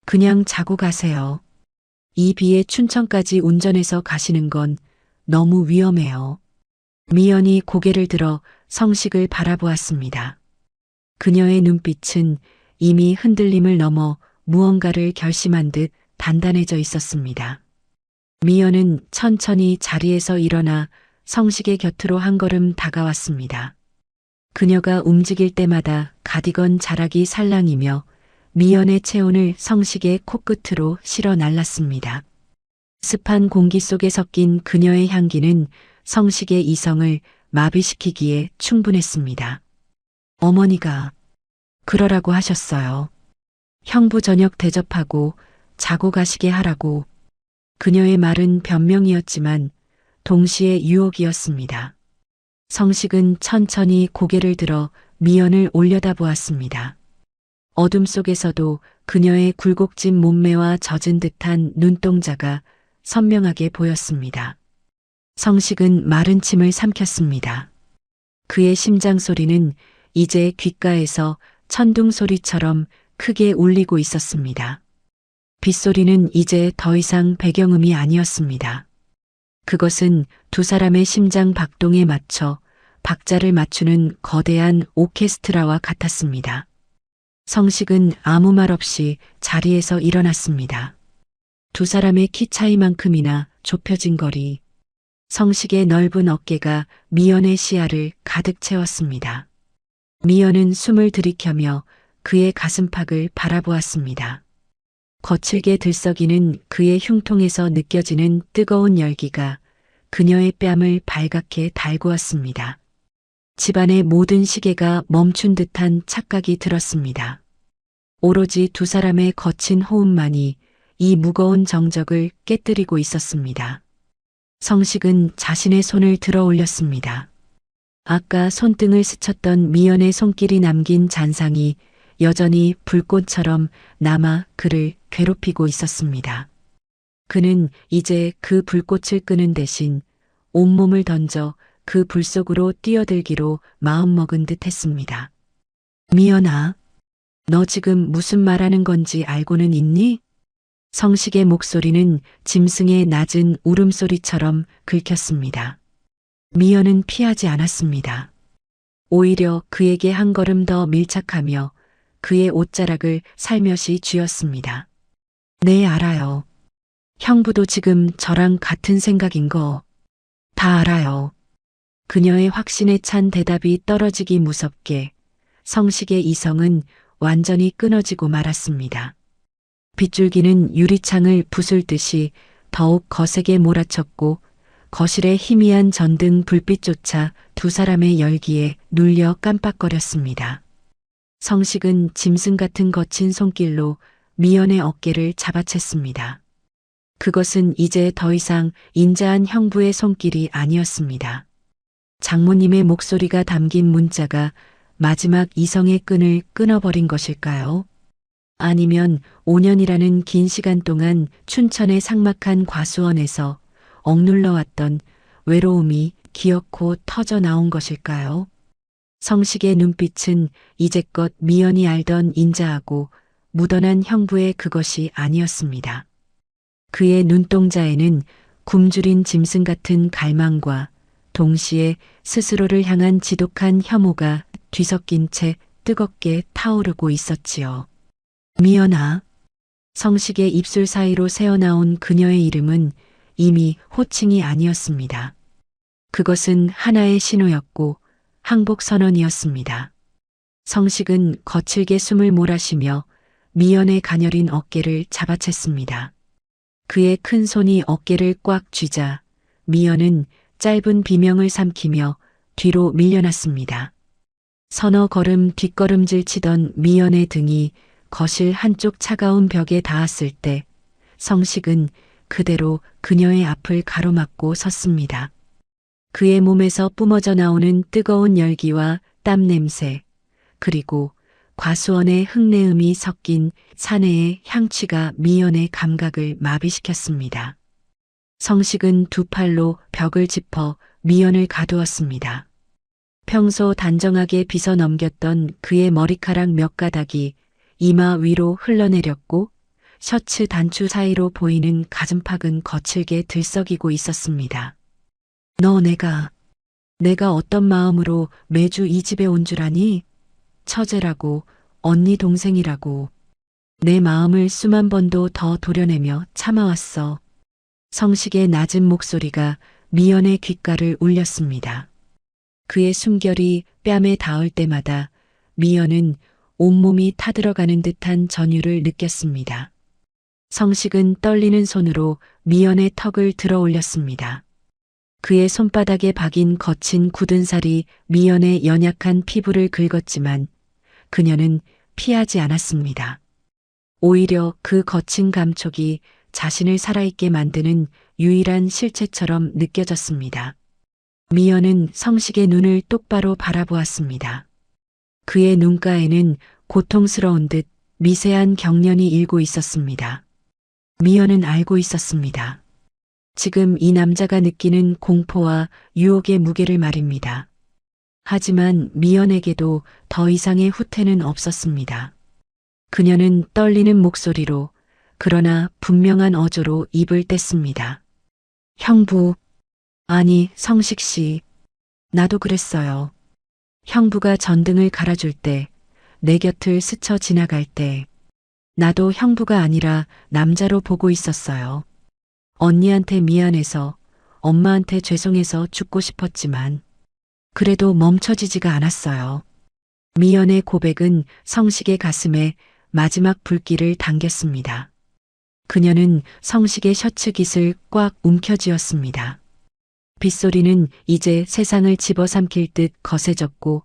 그냥 자고 가세요. 이 비에 춘천까지 운전해서 가시는 건 너무 위험해요. 미연이 고개를 들어 성식을 바라보았습니다. 그녀의 눈빛은 이미 흔들림을 넘어 무언가를 결심한 듯 단단해져 있었습니다. 미연은 천천히 자리에서 일어나 성식의 곁으로 한 걸음 다가왔습니다. 그녀가 움직일 때마다 가디건 자락이 살랑이며 미연의 체온을 성식의 코끝으로 실어 날랐습니다. 습한 공기 속에 섞인 그녀의 향기는 성식의 이성을 마비시키기에 충분했습니다. 어머니가 그러라고 하셨어요. 형부 저녁 대접하고 자고 가시게 하라고. 그녀의 말은 변명이었지만 동시에 유혹이었습니다. 성식은 천천히 고개를 들어 미연을 올려다보았습니다. 어둠 속에서도 그녀의 굴곡진 몸매와 젖은 듯한 눈동자가 선명하게 보였습니다. 성식은 마른 침을 삼켰습니다. 그의 심장 소리는 이제 귓가에서 천둥 소리처럼 크게 울리고 있었습니다. 빗소리는 이제 더 이상 배경음이 아니었습니다. 그것은 두 사람의 심장 박동에 맞춰 박자를 맞추는 거대한 오케스트라와 같았습니다. 성식은 아무 말 없이 자리에서 일어났습니다. 두 사람의 키 차이만큼이나 좁혀진 거리, 성식의 넓은 어깨가 미연의 시야를 가득 채웠습니다. 미연은 숨을 들이켜며 그의 가슴팍을 바라보았습니다. 거칠게 들썩이는 그의 흉통에서 느껴지는 뜨거운 열기가 그녀의 뺨을 발갛게 달구었습니다. 집안의 모든 시계가 멈춘 듯한 착각이 들었습니다. 오로지 두 사람의 거친 호흡만이 이 무거운 정적을 깨뜨리고 있었습니다. 성식은 자신의 손을 들어 올렸습니다. 아까 손등을 스쳤던 미연의 손길이 남긴 잔상이 여전히 불꽃처럼 남아 그를 괴롭히고 있었습니다. 그는 이제 그 불꽃을 끄는 대신 온몸을 던져 그 불 속으로 뛰어들기로 마음먹은 듯 했습니다. 미연아, 너 지금 무슨 말하는 건지 알고는 있니? 성식의 목소리는 짐승의 낮은 울음소리처럼 긁혔습니다. 미연은 피하지 않았습니다. 오히려 그에게 한 걸음 더 밀착하며 그의 옷자락을 살며시 쥐었습니다. 네, 알아요. 형부도 지금 저랑 같은 생각인 거 다 알아요. 그녀의 확신에 찬 대답이 떨어지기 무섭게 성식의 이성은 완전히 끊어지고 말았습니다. 빗줄기는 유리창을 부술 듯이 더욱 거세게 몰아쳤고 거실의 희미한 전등 불빛조차 두 사람의 열기에 눌려 깜빡거렸습니다. 성식은 짐승 같은 거친 손길로 미연의 어깨를 잡아챘습니다. 그것은 이제 더 이상 인자한 형부의 손길이 아니었습니다. 장모님의 목소리가 담긴 문자가 마지막 이성의 끈을 끊어버린 것일까요? 아니면 5년이라는 긴 시간 동안 춘천의 삭막한 과수원에서 억눌러왔던 외로움이 기어코 터져 나온 것일까요? 성식의 눈빛은 이제껏 미연이 알던 인자하고 묻어난 형부의 그것이 아니었습니다. 그의 눈동자에는 굶주린 짐승 같은 갈망과 동시에 스스로를 향한 지독한 혐오가 뒤섞인 채 뜨겁게 타오르고 있었지요. 미연아. 성식의 입술 사이로 새어나온 그녀의 이름은 이미 호칭이 아니었습니다. 그것은 하나의 신호였고 항복 선언이었습니다. 성식은 거칠게 숨을 몰아쉬며 미연의 가녀린 어깨를 잡아챘습니다. 그의 큰 손이 어깨를 꽉 쥐자 미연은 짧은 비명을 삼키며 뒤로 밀려났습니다. 서너 걸음 뒷걸음질 치던 미연의 등이 거실 한쪽 차가운 벽에 닿았을 때 성식은 그대로 그녀의 앞을 가로막고 섰습니다. 그의 몸에서 뿜어져 나오는 뜨거운 열기와 땀 냄새, 그리고 과수원의 흙내음이 섞인 사내의 향취가 미연의 감각을 마비시켰습니다. 성식은 두 팔로 벽을 짚어 미연을 가두었습니다. 평소 단정하게 빗어 넘겼던 그의 머리카락 몇 가닥이 이마 위로 흘러내렸고 셔츠 단추 사이로 보이는 가슴팍은 거칠게 들썩이고 있었습니다. 너 내가 어떤 마음으로 매주 이 집에 온 줄 아니? 처제라고, 언니 동생이라고. 내 마음을 수만 번도 더 도려내며 참아왔어. 성식의 낮은 목소리가 미연의 귓가를 울렸습니다. 그의 숨결이 뺨에 닿을 때마다 미연은 온몸이 타들어가는 듯한 전율을 느꼈습니다. 성식은 떨리는 손으로 미연의 턱을 들어 올렸습니다. 그의 손바닥에 박인 거친 굳은 살이 미연의 연약한 피부를 긁었지만 그녀는 피하지 않았습니다. 오히려 그 거친 감촉이 자신을 살아있게 만드는 유일한 실체처럼 느껴졌습니다. 미연은 성식의 눈을 똑바로 바라보았습니다. 그의 눈가에는 고통스러운 듯 미세한 경련이 일고 있었습니다. 미연은 알고 있었습니다. 지금 이 남자가 느끼는 공포와 유혹의 무게를 말입니다. 하지만 미연에게도 더 이상의 후퇴는 없었습니다. 그녀는 떨리는 목소리로 그러나 분명한 어조로 입을 뗐습니다. 형부, 아니 성식 씨, 나도 그랬어요. 형부가 전등을 갈아줄 때, 내 곁을 스쳐 지나갈 때, 나도 형부가 아니라 남자로 보고 있었어요. 언니한테 미안해서, 엄마한테 죄송해서 죽고 싶었지만, 그래도 멈춰지지가 않았어요. 미연의 고백은 성식의 가슴에 마지막 불길을 당겼습니다. 그녀는 성식의 셔츠 깃을 꽉 움켜쥐었습니다. 빗소리는 이제 세상을 집어삼킬 듯 거세졌고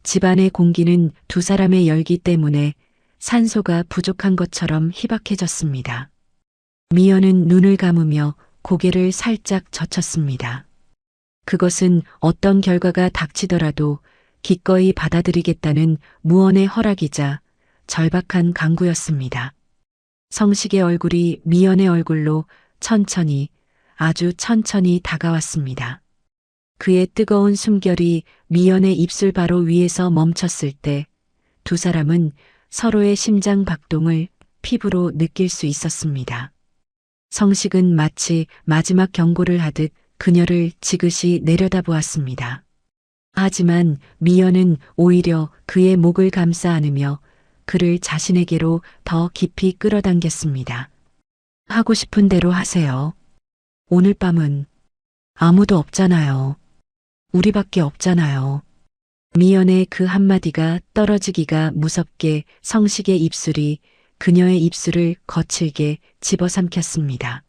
집안의 공기는 두 사람의 열기 때문에 산소가 부족한 것처럼 희박해졌습니다. 미연은 눈을 감으며 고개를 살짝 젖혔습니다. 그것은 어떤 결과가 닥치더라도 기꺼이 받아들이겠다는 무언의 허락이자 절박한 강구였습니다. 성식의 얼굴이 미연의 얼굴로 천천히, 아주 천천히 다가왔습니다. 그의 뜨거운 숨결이 미연의 입술 바로 위에서 멈췄을 때 두 사람은 서로의 심장 박동을 피부로 느낄 수 있었습니다. 성식은 마치 마지막 경고를 하듯 그녀를 지그시 내려다보았습니다. 하지만 미연은 오히려 그의 목을 감싸 안으며 그를 자신에게로 더 깊이 끌어당겼습니다. 하고 싶은 대로 하세요. 오늘 밤은 아무도 없잖아요. 우리밖에 없잖아요. 미연의 그 한마디가 떨어지기가 무섭게 성식의 입술이 그녀의 입술을 거칠게 집어삼켰습니다.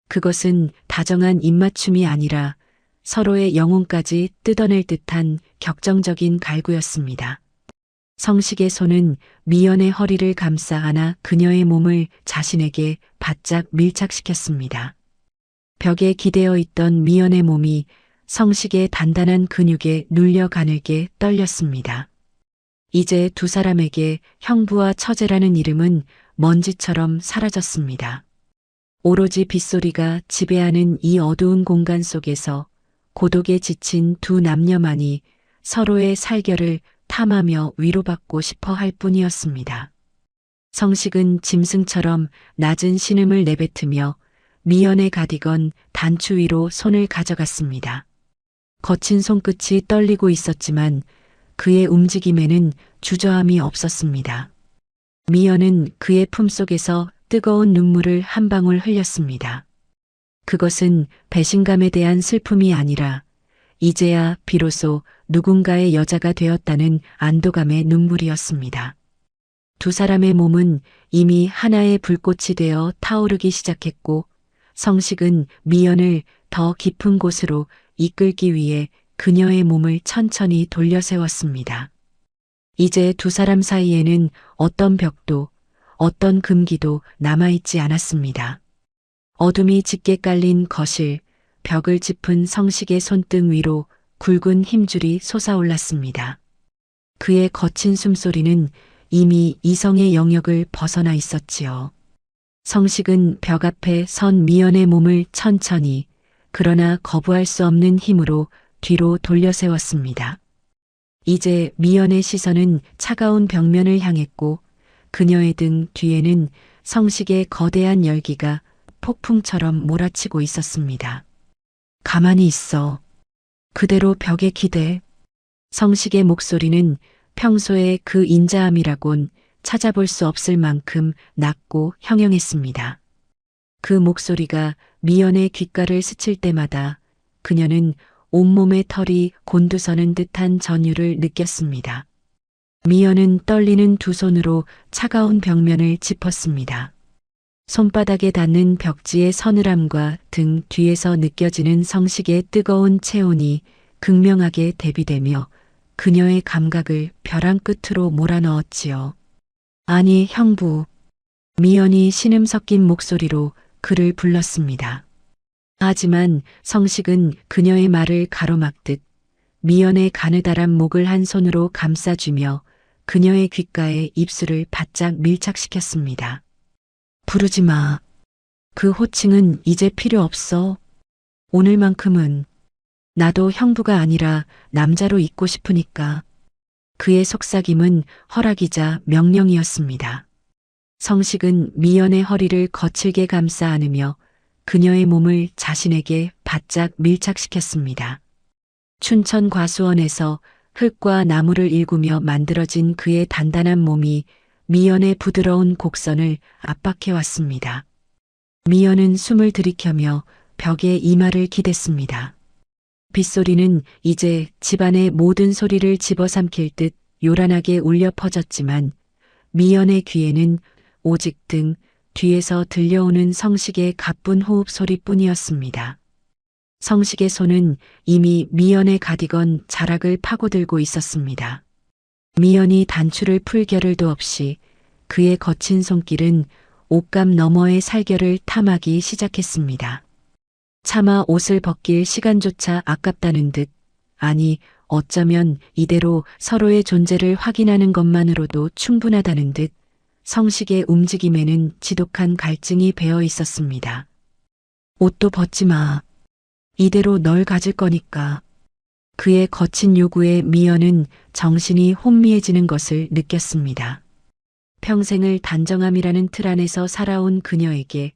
그것은 다정한 입맞춤이 아니라 서로의 영혼까지 뜯어낼 듯한 격정적인 갈구였습니다. 성식의 손은 미연의 허리를 감싸 안아 그녀의 몸을 자신에게 바짝 밀착시켰습니다. 벽에 기대어 있던 미연의 몸이 성식의 단단한 근육에 눌려 가늘게 떨렸습니다. 이제 두 사람에게 형부와 처제라는 이름은 먼지처럼 사라졌습니다. 오로지 빗소리가 지배하는 이 어두운 공간 속에서 고독에 지친 두 남녀만이 서로의 살결을 탐하며 위로받고 싶어 할 뿐이었습니다. 성식은 짐승처럼 낮은 신음을 내뱉으며 미연의 가디건 단추 위로 손을 가져갔습니다. 거친 손끝이 떨리고 있었지만 그의 움직임에는 주저함이 없었습니다. 미연은 그의 품속에서 뜨거운 눈물을 한 방울 흘렸습니다. 그것은 배신감에 대한 슬픔이 아니라 이제야 비로소 누군가의 여자가 되었다는 안도감의 눈물이었습니다. 두 사람의 몸은 이미 하나의 불꽃이 되어 타오르기 시작했고 성식은 미연을 더 깊은 곳으로 이끌기 위해 그녀의 몸을 천천히 돌려 세웠습니다. 이제 두 사람 사이에는 어떤 벽도 어떤 금기도 남아있지 않았습니다. 어둠이 짙게 깔린 거실, 벽을 짚은 성식의 손등 위로 굵은 힘줄이 솟아올랐습니다. 그의 거친 숨소리는 이미 이성의 영역을 벗어나 있었지요. 성식은 벽 앞에 선 미연의 몸을 천천히 그러나 거부할 수 없는 힘으로 뒤로 돌려 세웠습니다. 이제 미연의 시선은 차가운 벽면을 향했고 그녀의 등 뒤에는 성식의 거대한 열기가 폭풍처럼 몰아치고 있었습니다. 가만히 있어. 그대로 벽에 기대. 성식의 목소리는 평소의 그 인자함이라곤 찾아볼 수 없을 만큼 낮고 형용했습니다. 그 목소리가 미연의 귓가를 스칠 때마다 그녀는 온몸의 털이 곤두서는 듯한 전율을 느꼈습니다. 미연은 떨리는 두 손으로 차가운 벽면을 짚었습니다. 손바닥에 닿는 벽지의 서늘함과 등 뒤에서 느껴지는 성식의 뜨거운 체온이 극명하게 대비되며 그녀의 감각을 벼랑 끝으로 몰아넣었지요. 아니, 형부. 미연이 신음 섞인 목소리로 그를 불렀습니다. 하지만 성식은 그녀의 말을 가로막듯 미연의 가느다란 목을 한 손으로 감싸주며 그녀의 귓가에 입술을 바짝 밀착시켰습니다. 부르지 마. 그 호칭은 이제 필요 없어. 오늘만큼은 나도 형부가 아니라 남자로 있고 싶으니까. 그의 속삭임은 허락이자 명령이었습니다. 성식은 미연의 허리를 거칠게 감싸 안으며 그녀의 몸을 자신에게 바짝 밀착시켰습니다. 춘천 과수원에서 흙과 나무를 일구며 만들어진 그의 단단한 몸이 미연의 부드러운 곡선을 압박해왔습니다. 미연은 숨을 들이켜며 벽에 이마를 기댔습니다. 빗소리는 이제 집안의 모든 소리를 집어삼킬 듯 요란하게 울려 퍼졌지만 미연의 귀에는 오직 등 뒤에서 들려오는 성식의 가쁜 호흡 소리뿐이었습니다. 성식의 손은 이미 미연의 가디건 자락을 파고들고 있었습니다. 미연이 단추를 풀 겨를도 없이 그의 거친 손길은 옷감 너머의 살결을 탐하기 시작했습니다. 차마 옷을 벗길 시간조차 아깝다는 듯, 아니 어쩌면 이대로 서로의 존재를 확인하는 것만으로도 충분하다는 듯 성식의 움직임에는 지독한 갈증이 배어 있었습니다. 옷도 벗지 마. 이대로 널 가질 거니까. 그의 거친 요구에 미연은 정신이 혼미해지는 것을 느꼈습니다. 평생을 단정함이라는 틀 안에서 살아온 그녀에게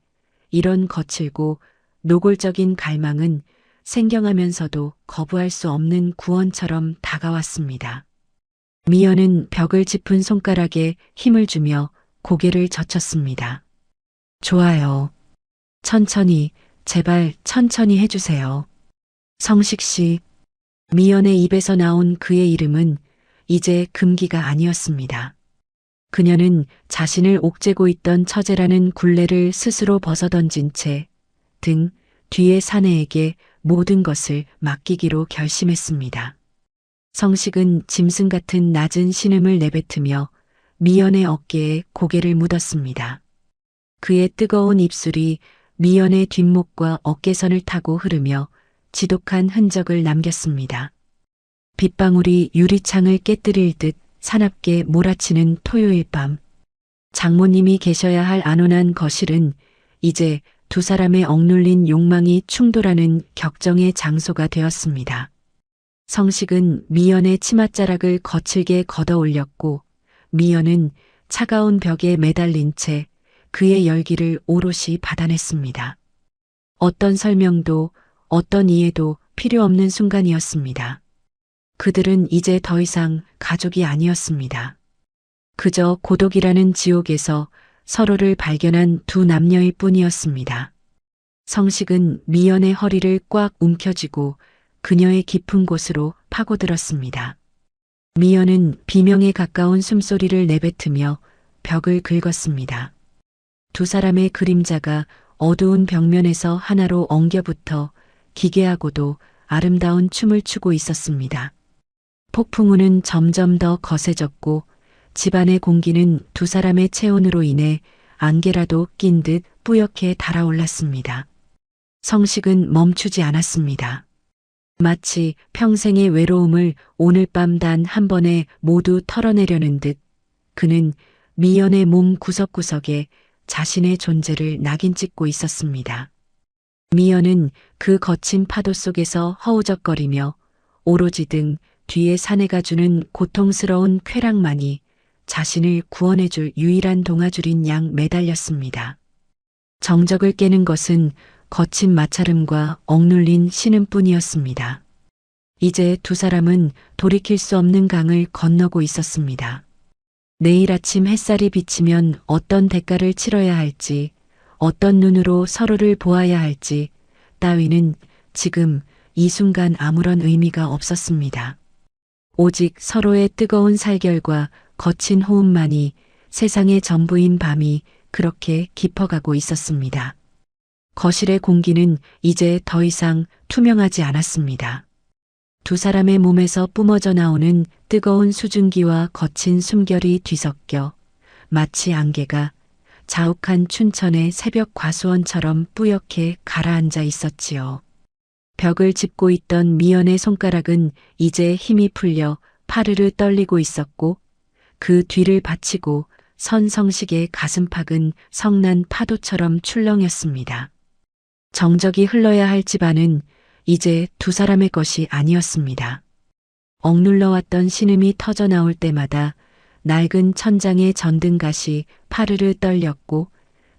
이런 거칠고 노골적인 갈망은 생경하면서도 거부할 수 없는 구원처럼 다가왔습니다. 미연은 벽을 짚은 손가락에 힘을 주며 고개를 젖혔습니다. 좋아요. 천천히, 제발 천천히 해주세요. 성식 씨. 미연의 입에서 나온 그의 이름은 이제 금기가 아니었습니다. 그녀는 자신을 옥죄고 있던 처제라는 굴레를 스스로 벗어던진 채 등 뒤의 사내에게 모든 것을 맡기기로 결심했습니다. 성식은 짐승 같은 낮은 신음을 내뱉으며 미연의 어깨에 고개를 묻었습니다. 그의 뜨거운 입술이 미연의 뒷목과 어깨선을 타고 흐르며 지독한 흔적을 남겼습니다. 빗방울이 유리창을 깨뜨릴 듯 사납게 몰아치는 토요일 밤. 장모님이 계셔야 할 안온한 거실은 이제 두 사람의 억눌린 욕망이 충돌하는 격정의 장소가 되었습니다. 성식은 미연의 치맛자락을 거칠게 걷어 올렸고 미연은 차가운 벽에 매달린 채 그의 열기를 오롯이 받아냈습니다. 어떤 설명도 어떤 이해도 필요 없는 순간이었습니다. 그들은 이제 더 이상 가족이 아니었습니다. 그저 고독이라는 지옥에서 서로를 발견한 두 남녀일 뿐이었습니다. 성식은 미연의 허리를 꽉 움켜쥐고 그녀의 깊은 곳으로 파고들었습니다. 미연은 비명에 가까운 숨소리를 내뱉으며 벽을 긁었습니다. 두 사람의 그림자가 어두운 벽면에서 하나로 엉겨붙어 기괴하고도 아름다운 춤을 추고 있었습니다. 폭풍우는 점점 더 거세졌고 집안의 공기는 두 사람의 체온으로 인해 안개라도 낀 듯 뿌옇게 달아올랐습니다. 성식은 멈추지 않았습니다. 마치 평생의 외로움을 오늘 밤 단 한 번에 모두 털어내려는 듯 그는 미연의 몸 구석구석에 자신의 존재를 낙인 찍고 있었습니다. 미연은 그 거친 파도 속에서 허우적거리며 오로지 등 뒤에 사내가 주는 고통스러운 쾌락만이 자신을 구원해줄 유일한 동아줄인 양 매달렸습니다. 정적을 깨는 것은 거친 마찰음과 억눌린 신음뿐이었습니다. 이제 두 사람은 돌이킬 수 없는 강을 건너고 있었습니다. 내일 아침 햇살이 비치면 어떤 대가를 치러야 할지, 어떤 눈으로 서로를 보아야 할지 따위는 지금 이 순간 아무런 의미가 없었습니다. 오직 서로의 뜨거운 살결과 거친 호흡만이 세상의 전부인 밤이 그렇게 깊어가고 있었습니다. 거실의 공기는 이제 더 이상 투명하지 않았습니다. 두 사람의 몸에서 뿜어져 나오는 뜨거운 수증기와 거친 숨결이 뒤섞여 마치 안개가 자욱한 춘천의 새벽 과수원처럼 뿌옇게 가라앉아 있었지요. 벽을 짚고 있던 미연의 손가락은 이제 힘이 풀려 파르르 떨리고 있었고 그 뒤를 받치고 선 성식의 가슴팍은 성난 파도처럼 출렁였습니다. 정적이 흘러야 할 집안은 이제 두 사람의 것이 아니었습니다. 억눌러왔던 신음이 터져 나올 때마다 낡은 천장의 전등갓이 파르르 떨렸고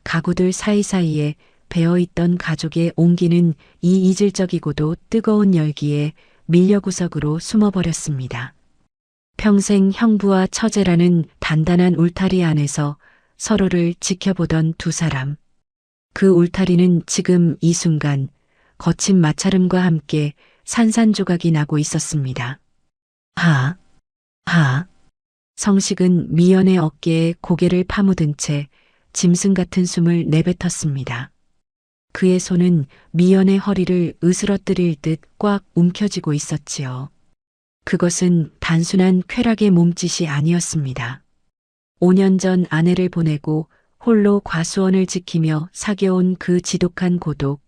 가구들 사이사이에 배어있던 가족의 온기는 이 이질적이고도 뜨거운 열기에 밀려구석으로 숨어버렸습니다. 평생 형부와 처제라는 단단한 울타리 안에서 서로를 지켜보던 두 사람. 그 울타리는 지금 이 순간 거친 마찰음과 함께 산산조각이 나고 있었습니다. 하, 하. 성식은 미연의 어깨에 고개를 파묻은 채 짐승 같은 숨을 내뱉었습니다. 그의 손은 미연의 허리를 으스러뜨릴 듯 꽉 움켜쥐고 있었지요. 그것은 단순한 쾌락의 몸짓이 아니었습니다. 5년 전 아내를 보내고 홀로 과수원을 지키며 사겨온 그 지독한 고독,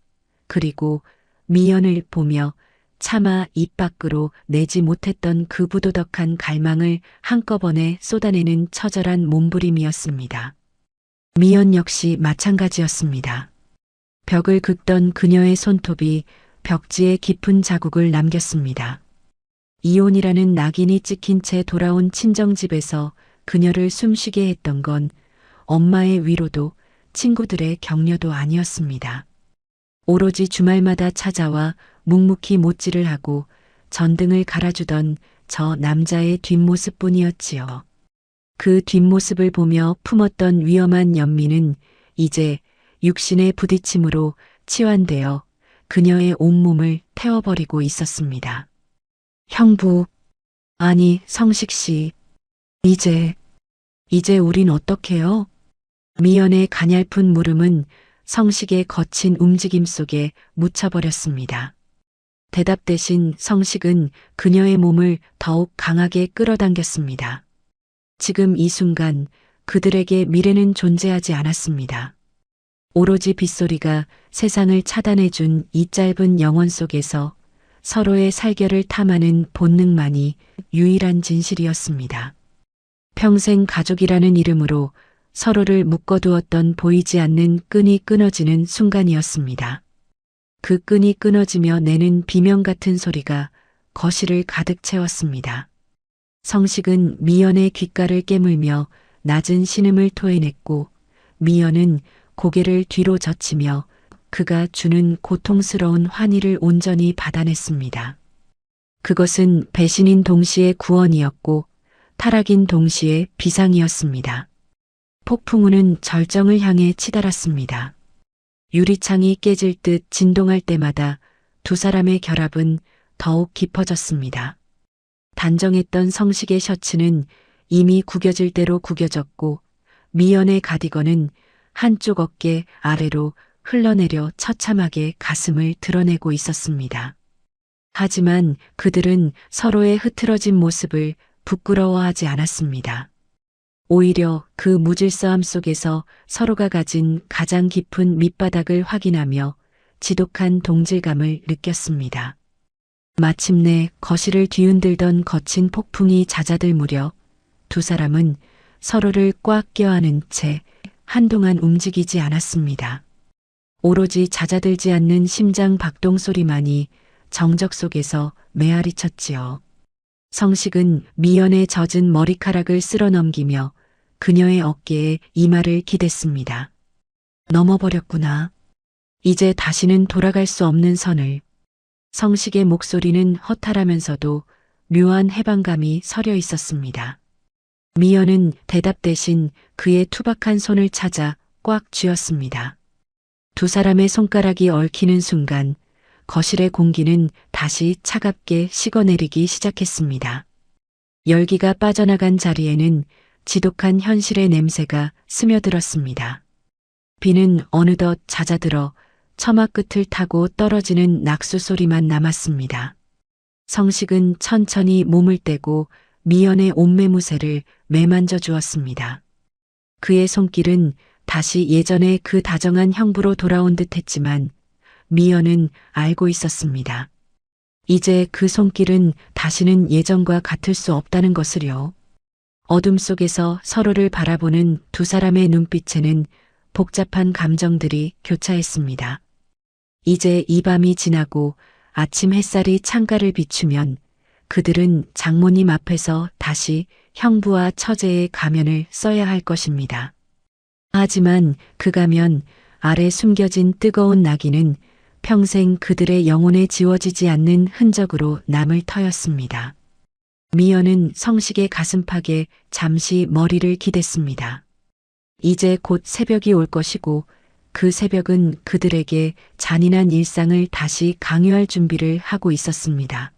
그리고 미연을 보며 차마 입 밖으로 내지 못했던 그 부도덕한 갈망을 한꺼번에 쏟아내는 처절한 몸부림이었습니다. 미연 역시 마찬가지였습니다. 벽을 긁던 그녀의 손톱이 벽지에 깊은 자국을 남겼습니다. 이혼이라는 낙인이 찍힌 채 돌아온 친정집에서 그녀를 숨쉬게 했던 건 엄마의 위로도 친구들의 격려도 아니었습니다. 오로지 주말마다 찾아와 묵묵히 못질을 하고 전등을 갈아주던 저 남자의 뒷모습뿐이었지요. 그 뒷모습을 보며 품었던 위험한 연민은 이제 육신의 부딪힘으로 치환되어 그녀의 온몸을 태워버리고 있었습니다. 형부, 아니 성식 씨, 이제 우린 어떡해요? 미연의 가냘픈 물음은 성식의 거친 움직임 속에 묻혀버렸습니다. 대답 대신 성식은 그녀의 몸을 더욱 강하게 끌어당겼습니다. 지금 이 순간 그들에게 미래는 존재하지 않았습니다. 오로지 빗소리가 세상을 차단해준 이 짧은 영혼 속에서 서로의 살결을 탐하는 본능만이 유일한 진실이었습니다. 평생 가족이라는 이름으로 서로를 묶어두었던 보이지 않는 끈이 끊어지는 순간이었습니다. 그 끈이 끊어지며 내는 비명 같은 소리가 거실을 가득 채웠습니다. 성식은 미연의 귓가를 깨물며 낮은 신음을 토해냈고 미연은 고개를 뒤로 젖히며 그가 주는 고통스러운 환희를 온전히 받아냈습니다. 그것은 배신인 동시에 구원이었고 타락인 동시에 비상이었습니다. 폭풍우는 절정을 향해 치달았습니다. 유리창이 깨질 듯 진동할 때마다 두 사람의 결합은 더욱 깊어졌습니다. 단정했던 성식의 셔츠는 이미 구겨질 대로 구겨졌고 미연의 가디건은 한쪽 어깨 아래로 흘러내려 처참하게 가슴을 드러내고 있었습니다. 하지만 그들은 서로의 흐트러진 모습을 부끄러워하지 않았습니다. 오히려 그 무질서함 속에서 서로가 가진 가장 깊은 밑바닥을 확인하며 지독한 동질감을 느꼈습니다. 마침내 거실을 뒤흔들던 거친 폭풍이 잦아들 무렵 두 사람은 서로를 꽉 껴안은 채 한동안 움직이지 않았습니다. 오로지 잦아들지 않는 심장 박동 소리만이 정적 속에서 메아리쳤지요. 성식은 미연의 젖은 머리카락을 쓸어 넘기며 그녀의 어깨에 이마를 기댔습니다. 넘어버렸구나. 이제 다시는 돌아갈 수 없는 선을. 성식의 목소리는 허탈하면서도 묘한 해방감이 서려 있었습니다. 미연은 대답 대신 그의 투박한 손을 찾아 꽉 쥐었습니다. 두 사람의 손가락이 얽히는 순간 거실의 공기는 다시 차갑게 식어내리기 시작했습니다. 열기가 빠져나간 자리에는 지독한 현실의 냄새가 스며들었습니다. 비는 어느덧 잦아들어 처마 끝을 타고 떨어지는 낙수 소리만 남았습니다. 성식은 천천히 몸을 떼고 미연의 옷매무새를 매만져 주었습니다. 그의 손길은 다시 예전의 그 다정한 형부로 돌아온 듯 했지만 미연은 알고 있었습니다. 이제 그 손길은 다시는 예전과 같을 수 없다는 것을요. 어둠 속에서 서로를 바라보는 두 사람의 눈빛에는 복잡한 감정들이 교차했습니다. 이제 이 밤이 지나고 아침 햇살이 창가를 비추면 그들은 장모님 앞에서 다시 형부와 처제의 가면을 써야 할 것입니다. 하지만 그 가면 아래 숨겨진 뜨거운 낙인은 평생 그들의 영혼에 지워지지 않는 흔적으로 남을 터였습니다. 미연은 성식의 가슴팍에 잠시 머리를 기댔습니다. 이제 곧 새벽이 올 것이고 그 새벽은 그들에게 잔인한 일상을 다시 강요할 준비를 하고 있었습니다.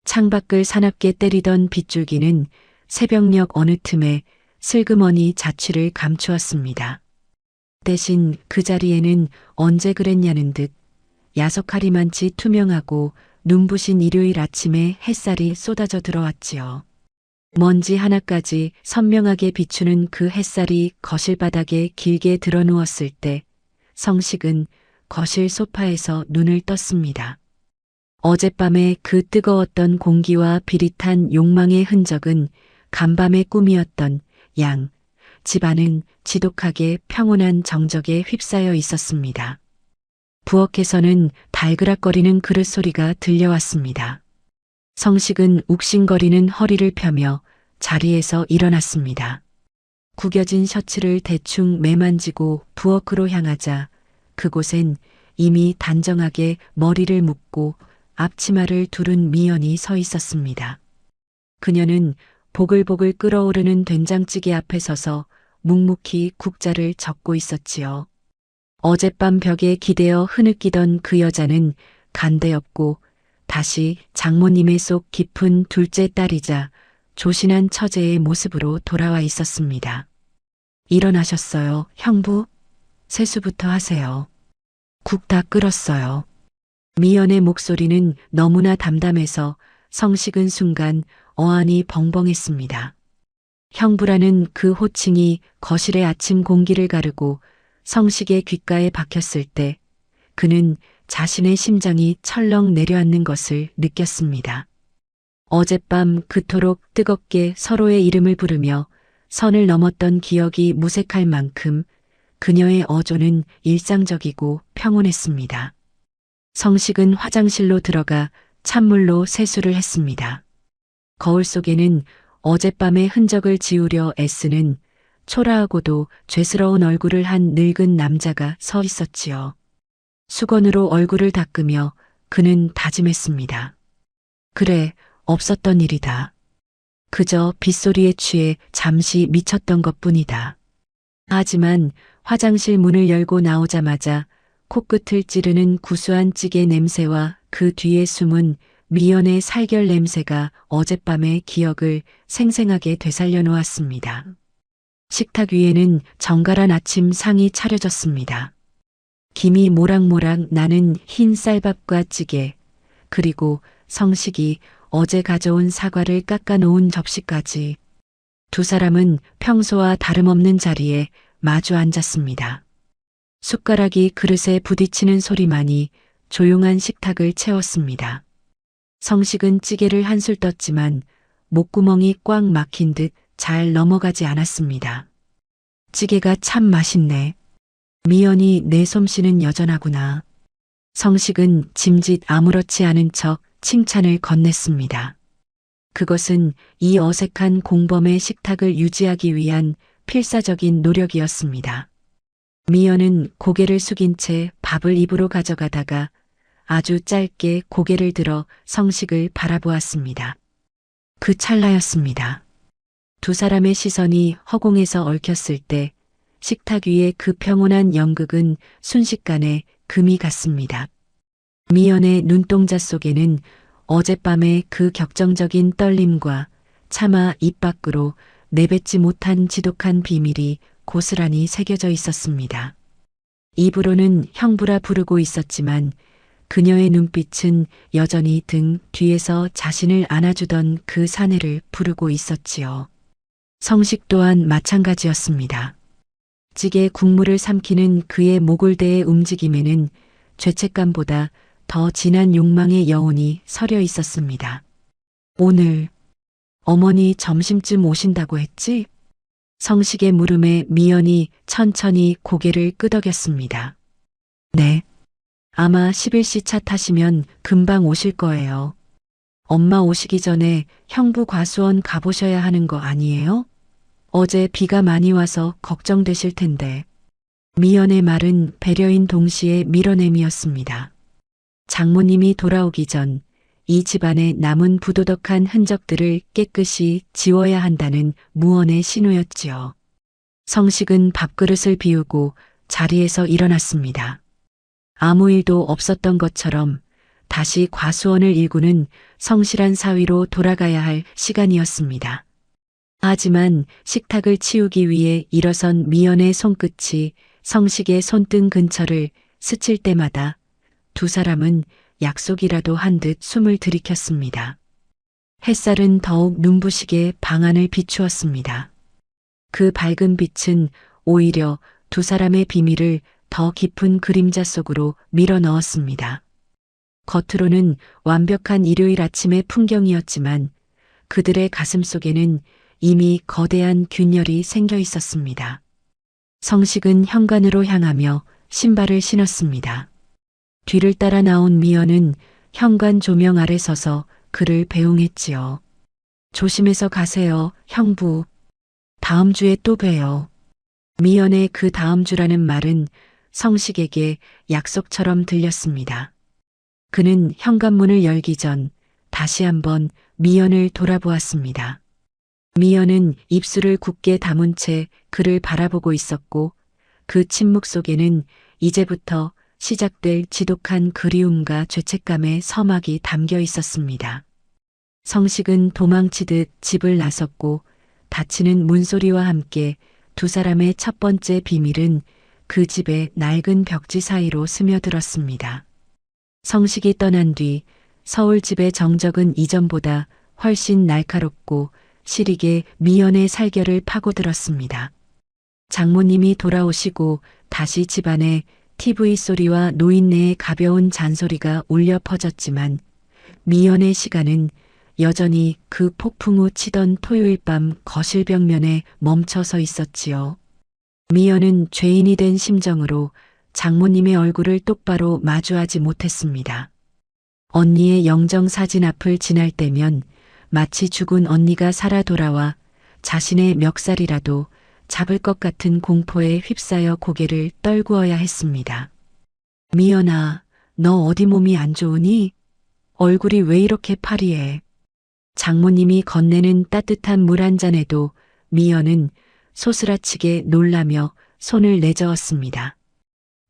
창밖을 사납게 때리던 빗줄기는 새벽녘 어느 틈에 슬그머니 자취를 감추었습니다. 대신 그 자리에는 언제 그랬냐는 듯 야속하리만치 투명하고 눈부신 일요일 아침에 햇살이 쏟아져 들어왔지요. 먼지 하나까지 선명하게 비추는 그 햇살이 거실 바닥에 길게 드러누웠을 때 성식은 거실 소파에서 눈을 떴습니다. 어젯밤의 그 뜨거웠던 공기와 비릿한 욕망의 흔적은 간밤의 꿈이었던 양 집안은 지독하게 평온한 정적에 휩싸여 있었습니다. 부엌에서는 달그락거리는 그릇 소리가 들려왔습니다. 성식은 욱신거리는 허리를 펴며 자리에서 일어났습니다. 구겨진 셔츠를 대충 매만지고 부엌으로 향하자 그곳엔 이미 단정하게 머리를 묶고 앞치마를 두른 미연이 서 있었습니다. 그녀는 보글보글 끓어오르는 된장찌개 앞에 서서 묵묵히 국자를 적고 있었지요. 어젯밤 벽에 기대어 흐느끼던 그 여자는 간대없고 다시 장모님의 속 깊은 둘째 딸이자 조신한 처제의 모습으로 돌아와 있었습니다. 일어나셨어요, 형부? 세수부터 하세요. 국 다 끓었어요. 미연의 목소리는 너무나 담담해서 성식은 순간 어안이 벙벙했습니다. 형부라는 그 호칭이 거실의 아침 공기를 가르고 성식의 귓가에 박혔을 때 그는 자신의 심장이 철렁 내려앉는 것을 느꼈습니다. 어젯밤 그토록 뜨겁게 서로의 이름을 부르며 선을 넘었던 기억이 무색할 만큼 그녀의 어조는 일상적이고 평온했습니다. 성식은 화장실로 들어가 찬물로 세수를 했습니다. 거울 속에는 어젯밤의 흔적을 지우려 애쓰는 초라하고도 죄스러운 얼굴을 한 늙은 남자가 서 있었지요. 수건으로 얼굴을 닦으며 그는 다짐했습니다. 그래, 없었던 일이다. 그저 빗소리에 취해 잠시 미쳤던 것뿐이다. 하지만 화장실 문을 열고 나오자마자 코끝을 찌르는 구수한 찌개 냄새와 그 뒤에 숨은 미연의 살결 냄새가 어젯밤의 기억을 생생하게 되살려 놓았습니다. 식탁 위에는 정갈한 아침 상이 차려졌습니다. 김이 모락모락 나는 흰 쌀밥과 찌개, 그리고 성식이 어제 가져온 사과를 깎아놓은 접시까지. 두 사람은 평소와 다름없는 자리에 마주 앉았습니다. 숟가락이 그릇에 부딪히는 소리만이 조용한 식탁을 채웠습니다. 성식은 찌개를 한술 떴지만 목구멍이 꽉 막힌 듯 잘 넘어가지 않았습니다. 찌개가 참 맛있네. 미연이 내 솜씨는 여전하구나. 성식은 짐짓 아무렇지 않은 척 칭찬을 건넸습니다. 그것은 이 어색한 공범의 식탁을 유지하기 위한 필사적인 노력이었습니다. 미연은 고개를 숙인 채 밥을 입으로 가져가다가 아주 짧게 고개를 들어 성식을 바라보았습니다. 그 찰나였습니다. 두 사람의 시선이 허공에서 얽혔을 때 식탁 위의 그 평온한 연극은 순식간에 금이 갔습니다. 미연의 눈동자 속에는 어젯밤의 그 격정적인 떨림과 차마 입 밖으로 내뱉지 못한 지독한 비밀이 고스란히 새겨져 있었습니다. 입으로는 형부라 부르고 있었지만 그녀의 눈빛은 여전히 등 뒤에서 자신을 안아주던 그 사내를 부르고 있었지요. 성식 또한 마찬가지였습니다. 찌개 국물을 삼키는 그의 모골대의 움직임에는 죄책감보다 더 진한 욕망의 여운이 서려 있었습니다. 오늘 어머니 점심쯤 오신다고 했지? 성식의 물음에 미연이 천천히 고개를 끄덕였습니다. 네. 아마 11시 차 타시면 금방 오실 거예요. 엄마 오시기 전에 형부 과수원 가보셔야 하는 거 아니에요? 어제 비가 많이 와서 걱정되실 텐데. 미연의 말은 배려인 동시에 밀어냄이었습니다. 장모님이 돌아오기 전 이 집안의 남은 부도덕한 흔적들을 깨끗이 지워야 한다는 무언의 신호였지요. 성식은 밥그릇을 비우고 자리에서 일어났습니다. 아무 일도 없었던 것처럼 다시 과수원을 일구는 성실한 사위로 돌아가야 할 시간이었습니다. 하지만 식탁을 치우기 위해 일어선 미연의 손끝이 성식의 손등 근처를 스칠 때마다 두 사람은 약속이라도 한 듯 숨을 들이켰습니다. 햇살은 더욱 눈부시게 방 안을 비추었습니다. 그 밝은 빛은 오히려 두 사람의 비밀을 더 깊은 그림자 속으로 밀어 넣었습니다. 겉으로는 완벽한 일요일 아침의 풍경이었지만 그들의 가슴 속에는 이미 거대한 균열이 생겨 있었습니다. 성식은 현관으로 향하며 신발을 신었습니다. 뒤를 따라 나온 미연은 현관 조명 아래 서서 그를 배웅했지요. 조심해서 가세요, 형부. 다음 주에 또 봬요. 미연의 그 다음 주라는 말은 성식에게 약속처럼 들렸습니다. 그는 현관문을 열기 전 다시 한번 미연을 돌아보았습니다. 미연은 입술을 굳게 다문 채 그를 바라보고 있었고 그 침묵 속에는 이제부터 시작될 지독한 그리움과 죄책감의 서막이 담겨 있었습니다. 성식은 도망치듯 집을 나섰고 닫히는 문소리와 함께 두 사람의 첫 번째 비밀은 그 집의 낡은 벽지 사이로 스며들었습니다. 성식이 떠난 뒤 서울 집의 정적은 이전보다 훨씬 날카롭고 시리게 미연의 살결을 파고들었습니다. 장모님이 돌아오시고 다시 집안에 TV 소리와 노인네의 가벼운 잔소리가 울려 퍼졌지만 미연의 시간은 여전히 그 폭풍 후 치던 토요일 밤 거실 벽면에 멈춰서 있었지요. 미연은 죄인이 된 심정으로 장모님의 얼굴을 똑바로 마주하지 못했습니다. 언니의 영정사진 앞을 지날 때면 마치 죽은 언니가 살아 돌아와 자신의 멱살이라도 잡을 것 같은 공포에 휩싸여 고개를 떨구어야 했습니다. 미연아, 너 어디 몸이 안 좋으니? 얼굴이 왜 이렇게 파리해? 장모님이 건네는 따뜻한 물 한 잔에도 미연은 소스라치게 놀라며 손을 내저었습니다.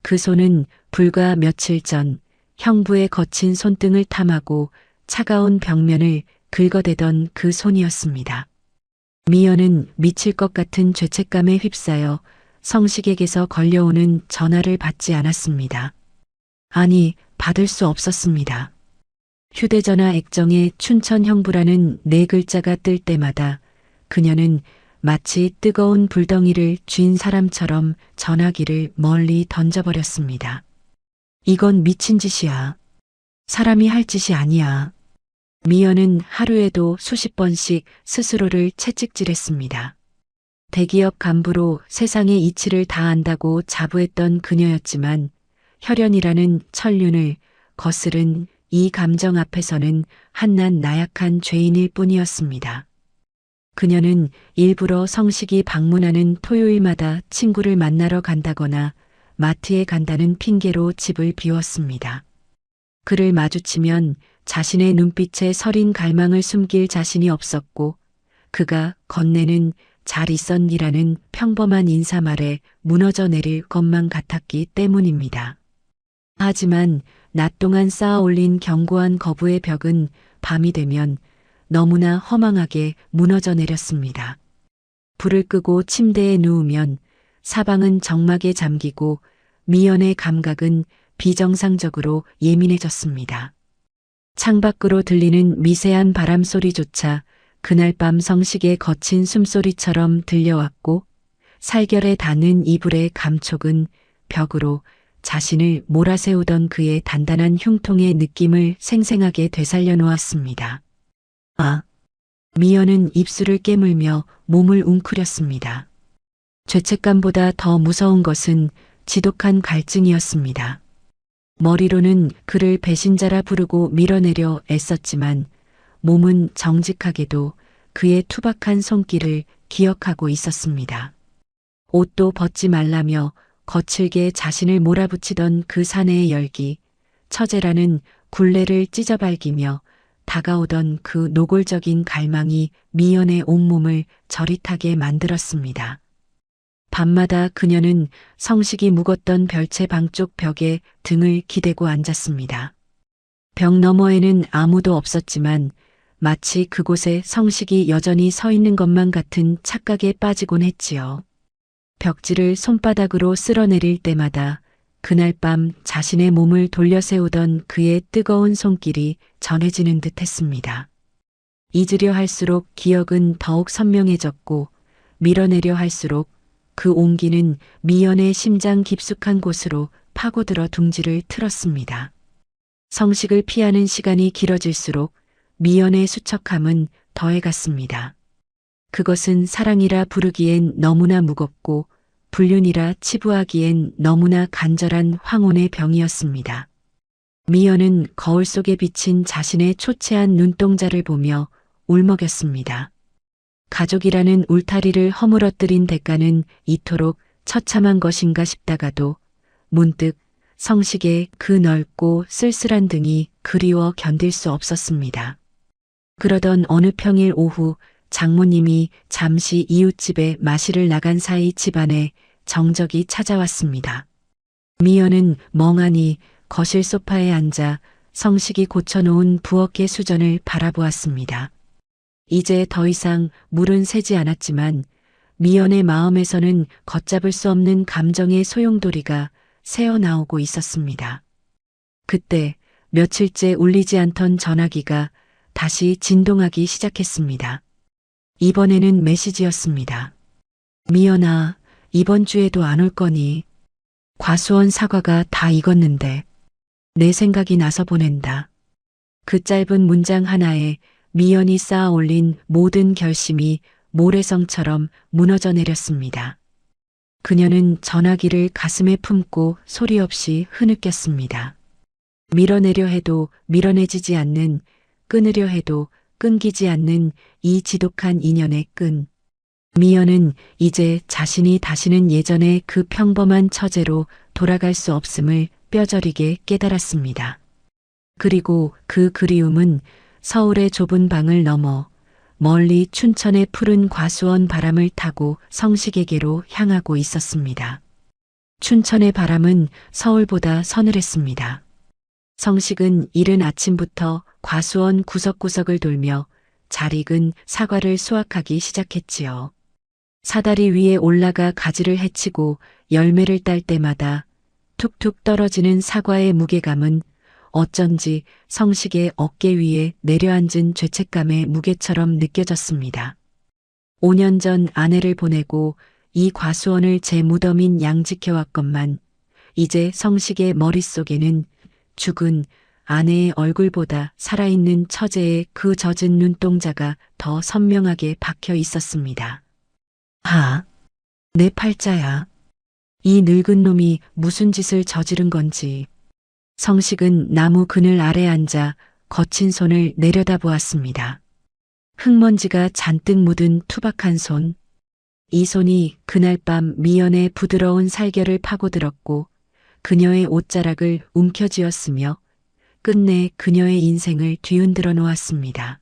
그 손은 불과 며칠 전 형부의 거친 손등을 탐하고 차가운 벽면을 긁어대던 그 손이었습니다. 미연은 미칠 것 같은 죄책감에 휩싸여 성식에게서 걸려오는 전화를 받지 않았습니다. 아니, 받을 수 없었습니다. 휴대전화 액정에 춘천 형부라는 네 글자가 뜰 때마다 그녀는 마치 뜨거운 불덩이를 쥔 사람처럼 전화기를 멀리 던져버렸습니다. 이건 미친 짓이야. 사람이 할 짓이 아니야. 미연은 하루에도 수십 번씩 스스로를 채찍질했습니다. 대기업 간부로 세상의 이치를 다 안다고 자부했던 그녀였지만 혈연이라는 천륜을 거스른 이 감정 앞에서는 한낱 나약한 죄인일 뿐이었습니다. 그녀는 일부러 성식이 방문하는 토요일마다 친구를 만나러 간다거나 마트에 간다는 핑계로 집을 비웠습니다. 그를 마주치면 자신의 눈빛에 서린 갈망을 숨길 자신이 없었고 그가 건네는 잘 있었니라는 평범한 인사말에 무너져 내릴 것만 같았기 때문입니다. 하지만 낮 동안 쌓아 올린 견고한 거부의 벽은 밤이 되면 너무나 허망하게 무너져 내렸습니다. 불을 끄고 침대에 누우면 사방은 적막에 잠기고 미연의 감각은 비정상적으로 예민해졌습니다. 창밖으로 들리는 미세한 바람 소리조차 그날 밤 성식의 거친 숨소리처럼 들려왔고 살결에 닿는 이불의 감촉은 벽으로 자신을 몰아세우던 그의 단단한 흉통의 느낌을 생생하게 되살려 놓았습니다. 아! 미연은 입술을 깨물며 몸을 웅크렸습니다. 죄책감보다 더 무서운 것은 지독한 갈증이었습니다. 머리로는 그를 배신자라 부르고 밀어내려 애썼지만 몸은 정직하게도 그의 투박한 손길을 기억하고 있었습니다. 옷도 벗지 말라며 거칠게 자신을 몰아붙이던 그 사내의 열기, 처제라는 굴레를 찢어발기며 다가오던 그 노골적인 갈망이 미연의 온몸을 저릿하게 만들었습니다. 밤마다 그녀는 성식이 묵었던 별채 방 쪽 벽에 등을 기대고 앉았습니다. 벽 너머에는 아무도 없었지만 마치 그곳에 성식이 여전히 서 있는 것만 같은 착각에 빠지곤 했지요. 벽지를 손바닥으로 쓸어내릴 때마다 그날 밤 자신의 몸을 돌려세우던 그의 뜨거운 손길이 전해지는 듯 했습니다. 잊으려 할수록 기억은 더욱 선명해졌고 밀어내려 할수록 그 온기는 미연의 심장 깊숙한 곳으로 파고들어 둥지를 틀었습니다. 성식을 피하는 시간이 길어질수록 미연의 수척함은 더해갔습니다. 그것은 사랑이라 부르기엔 너무나 무겁고 불륜이라 치부하기엔 너무나 간절한 황혼의 병이었습니다. 미연은 거울 속에 비친 자신의 초췌한 눈동자를 보며 울먹였습니다. 가족이라는 울타리를 허물어뜨린 대가는 이토록 처참한 것인가 싶다가도 문득 성식의 그 넓고 쓸쓸한 등이 그리워 견딜 수 없었습니다. 그러던 어느 평일 오후 장모님이 잠시 이웃집에 마시를 나간 사이 집안에 정적이 찾아왔습니다. 미연은 멍하니 거실 소파에 앉아 성식이 고쳐놓은 부엌의 수전을 바라보았습니다. 이제 더 이상 물은 새지 않았지만 미연의 마음에서는 걷잡을 수 없는 감정의 소용돌이가 새어나오고 있었습니다. 그때 며칠째 울리지 않던 전화기가 다시 진동하기 시작했습니다. 이번에는 메시지였습니다. 미연아, 이번 주에도 안 올 거니? 과수원 사과가 다 익었는데 내 생각이 나서 보낸다. 그 짧은 문장 하나에 미연이 쌓아 올린 모든 결심이 모래성처럼 무너져 내렸습니다. 그녀는 전화기를 가슴에 품고 소리 없이 흐느꼈습니다. 밀어내려 해도 밀어내지지 않는, 끊으려 해도 끊기지 않는 이 지독한 인연의 끈. 미연은 이제 자신이 다시는 예전의 그 평범한 처제로 돌아갈 수 없음을 뼈저리게 깨달았습니다. 그리고 그 그리움은 서울의 좁은 방을 넘어 멀리 춘천의 푸른 과수원 바람을 타고 성식에게로 향하고 있었습니다. 춘천의 바람은 서울보다 서늘했습니다. 성식은 이른 아침부터 과수원 구석구석을 돌며 잘 익은 사과를 수확하기 시작했지요. 사다리 위에 올라가 가지를 헤치고 열매를 딸 때마다 툭툭 떨어지는 사과의 무게감은 어쩐지 성식의 어깨 위에 내려앉은 죄책감의 무게처럼 느껴졌습니다. 5년 전 아내를 보내고 이 과수원을 제 무덤인 양직해왔건만 이제 성식의 머릿속에는 죽은 아내의 얼굴보다 살아있는 처제의 그 젖은 눈동자가 더 선명하게 박혀 있었습니다. 아, 내 팔자야. 이 늙은 놈이 무슨 짓을 저지른 건지. 성식은 나무 그늘 아래 앉아 거친 손을 내려다보았습니다. 흙먼지가 잔뜩 묻은 투박한 손. 이 손이 그날 밤 미연의 부드러운 살결을 파고들었고 그녀의 옷자락을 움켜쥐었으며 끝내 그녀의 인생을 뒤흔들어 놓았습니다.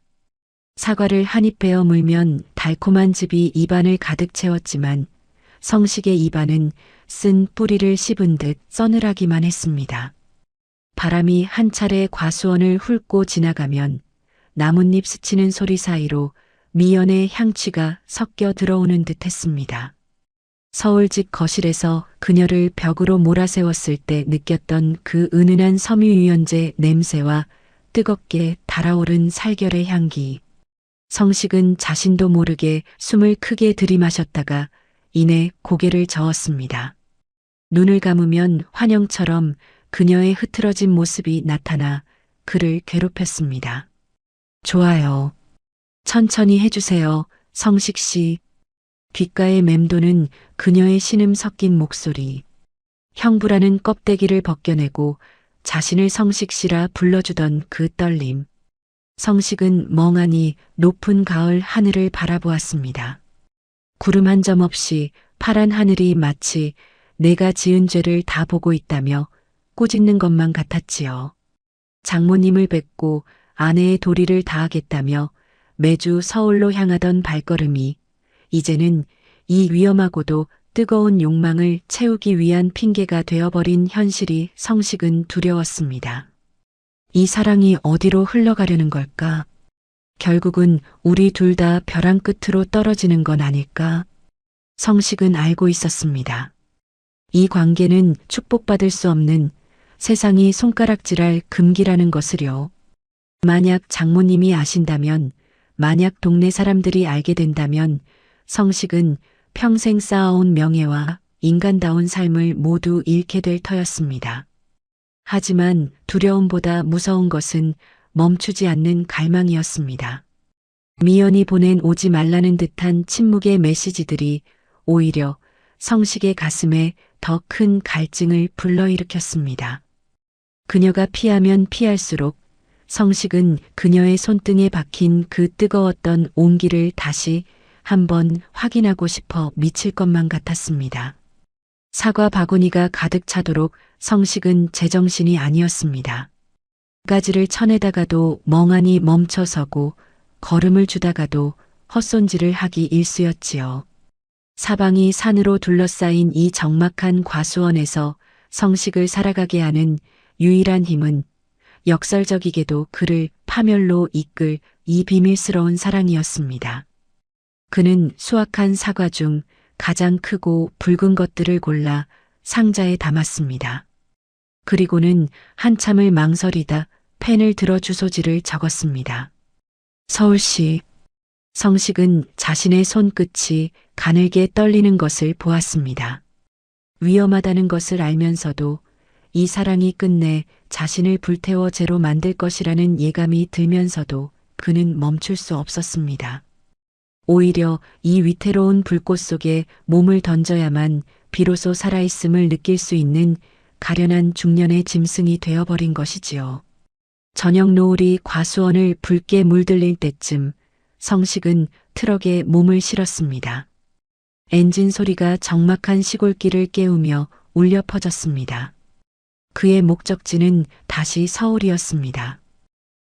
사과를 한 입 베어 물면 달콤한 즙이 입안을 가득 채웠지만 성식의 입안은 쓴 뿌리를 씹은 듯 서늘하기만 했습니다. 바람이 한 차례 과수원을 훑고 지나가면 나뭇잎 스치는 소리 사이로 미연의 향취가 섞여 들어오는 듯 했습니다. 서울집 거실에서 그녀를 벽으로 몰아세웠을 때 느꼈던 그 은은한 섬유유연제 냄새와 뜨겁게 달아오른 살결의 향기. 성식은 자신도 모르게 숨을 크게 들이마셨다가 이내 고개를 저었습니다. 눈을 감으면 환영처럼 그녀의 흐트러진 모습이 나타나 그를 괴롭혔습니다. 좋아요. 천천히 해주세요, 성식 씨. 귓가에 맴도는 그녀의 신음 섞인 목소리. 형부라는 껍데기를 벗겨내고 자신을 성식 씨라 불러주던 그 떨림. 성식은 멍하니 높은 가을 하늘을 바라보았습니다. 구름 한 점 없이 파란 하늘이 마치 내가 지은 죄를 다 보고 있다며 꾸짖는 것만 같았지요. 장모님을 뵙고 아내의 도리를 다하겠다며 매주 서울로 향하던 발걸음이 이제는 이 위험하고도 뜨거운 욕망을 채우기 위한 핑계가 되어버린 현실이 성식은 두려웠습니다. 이 사랑이 어디로 흘러가려는 걸까? 결국은 우리 둘 다 벼랑 끝으로 떨어지는 건 아닐까? 성식은 알고 있었습니다. 이 관계는 축복받을 수 없는 세상이 손가락질할 금기라는 것을요. 만약 장모님이 아신다면, 만약 동네 사람들이 알게 된다면 성식은 평생 쌓아온 명예와 인간다운 삶을 모두 잃게 될 터였습니다. 하지만 두려움보다 무서운 것은 멈추지 않는 갈망이었습니다. 미연이 보낸 오지 말라는 듯한 침묵의 메시지들이 오히려 성식의 가슴에 더 큰 갈증을 불러일으켰습니다. 그녀가 피하면 피할수록 성식은 그녀의 손등에 박힌 그 뜨거웠던 온기를 다시 한번 확인하고 싶어 미칠 것만 같았습니다. 사과 바구니가 가득 차도록 성식은 제정신이 아니었습니다. 가지를 쳐내다가도 멍하니 멈춰서고 걸음을 주다가도 헛손질을 하기 일쑤였지요. 사방이 산으로 둘러싸인 이 적막한 과수원에서 성식을 살아가게 하는 유일한 힘은 역설적이게도 그를 파멸로 이끌 이 비밀스러운 사랑이었습니다. 그는 수확한 사과 중 가장 크고 붉은 것들을 골라 상자에 담았습니다. 그리고는 한참을 망설이다 펜을 들어 주소지를 적었습니다. 서울시. 성식은 자신의 손끝이 가늘게 떨리는 것을 보았습니다. 위험하다는 것을 알면서도 이 사랑이 끝내 자신을 불태워 죄로 만들 것이라는 예감이 들면서도 그는 멈출 수 없었습니다. 오히려 이 위태로운 불꽃 속에 몸을 던져야만 비로소 살아있음을 느낄 수 있는 가련한 중년의 짐승이 되어버린 것이지요. 저녁 노을이 과수원을 붉게 물들릴 때쯤 성식은 트럭에 몸을 실었습니다. 엔진 소리가 적막한 시골길을 깨우며 울려 퍼졌습니다. 그의 목적지는 다시 서울이었습니다.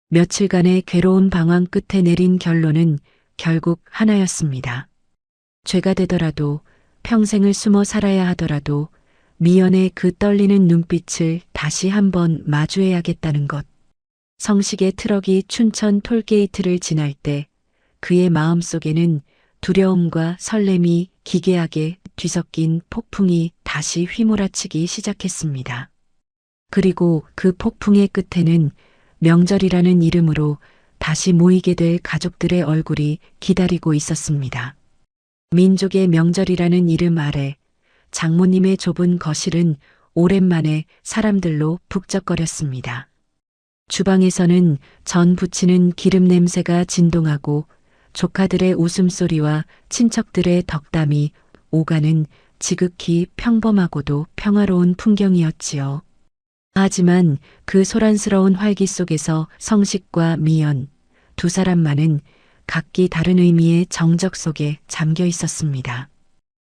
며칠간의 괴로운 방황 끝에 내린 결론은 결국 하나였습니다. 죄가 되더라도 평생을 숨어 살아야 하더라도 미연의 그 떨리는 눈빛을 다시 한번 마주해야겠다는 것. 성식의 트럭이 춘천 톨게이트를 지날 때 그의 마음속에는 두려움과 설렘이 기괴하게 뒤섞인 폭풍이 다시 휘몰아치기 시작했습니다. 그리고 그 폭풍의 끝에는 명절이라는 이름으로 다시 모이게 될 가족들의 얼굴이 기다리고 있었습니다. 민족의 명절이라는 이름 아래 장모님의 좁은 거실은 오랜만에 사람들로 북적거렸습니다. 주방에서는 전 부치는 기름 냄새가 진동하고 조카들의 웃음소리와 친척들의 덕담이 오가는 지극히 평범하고도 평화로운 풍경이었지요. 하지만 그 소란스러운 활기 속에서 성식과 미연 두 사람만은 각기 다른 의미의 정적 속에 잠겨 있었습니다.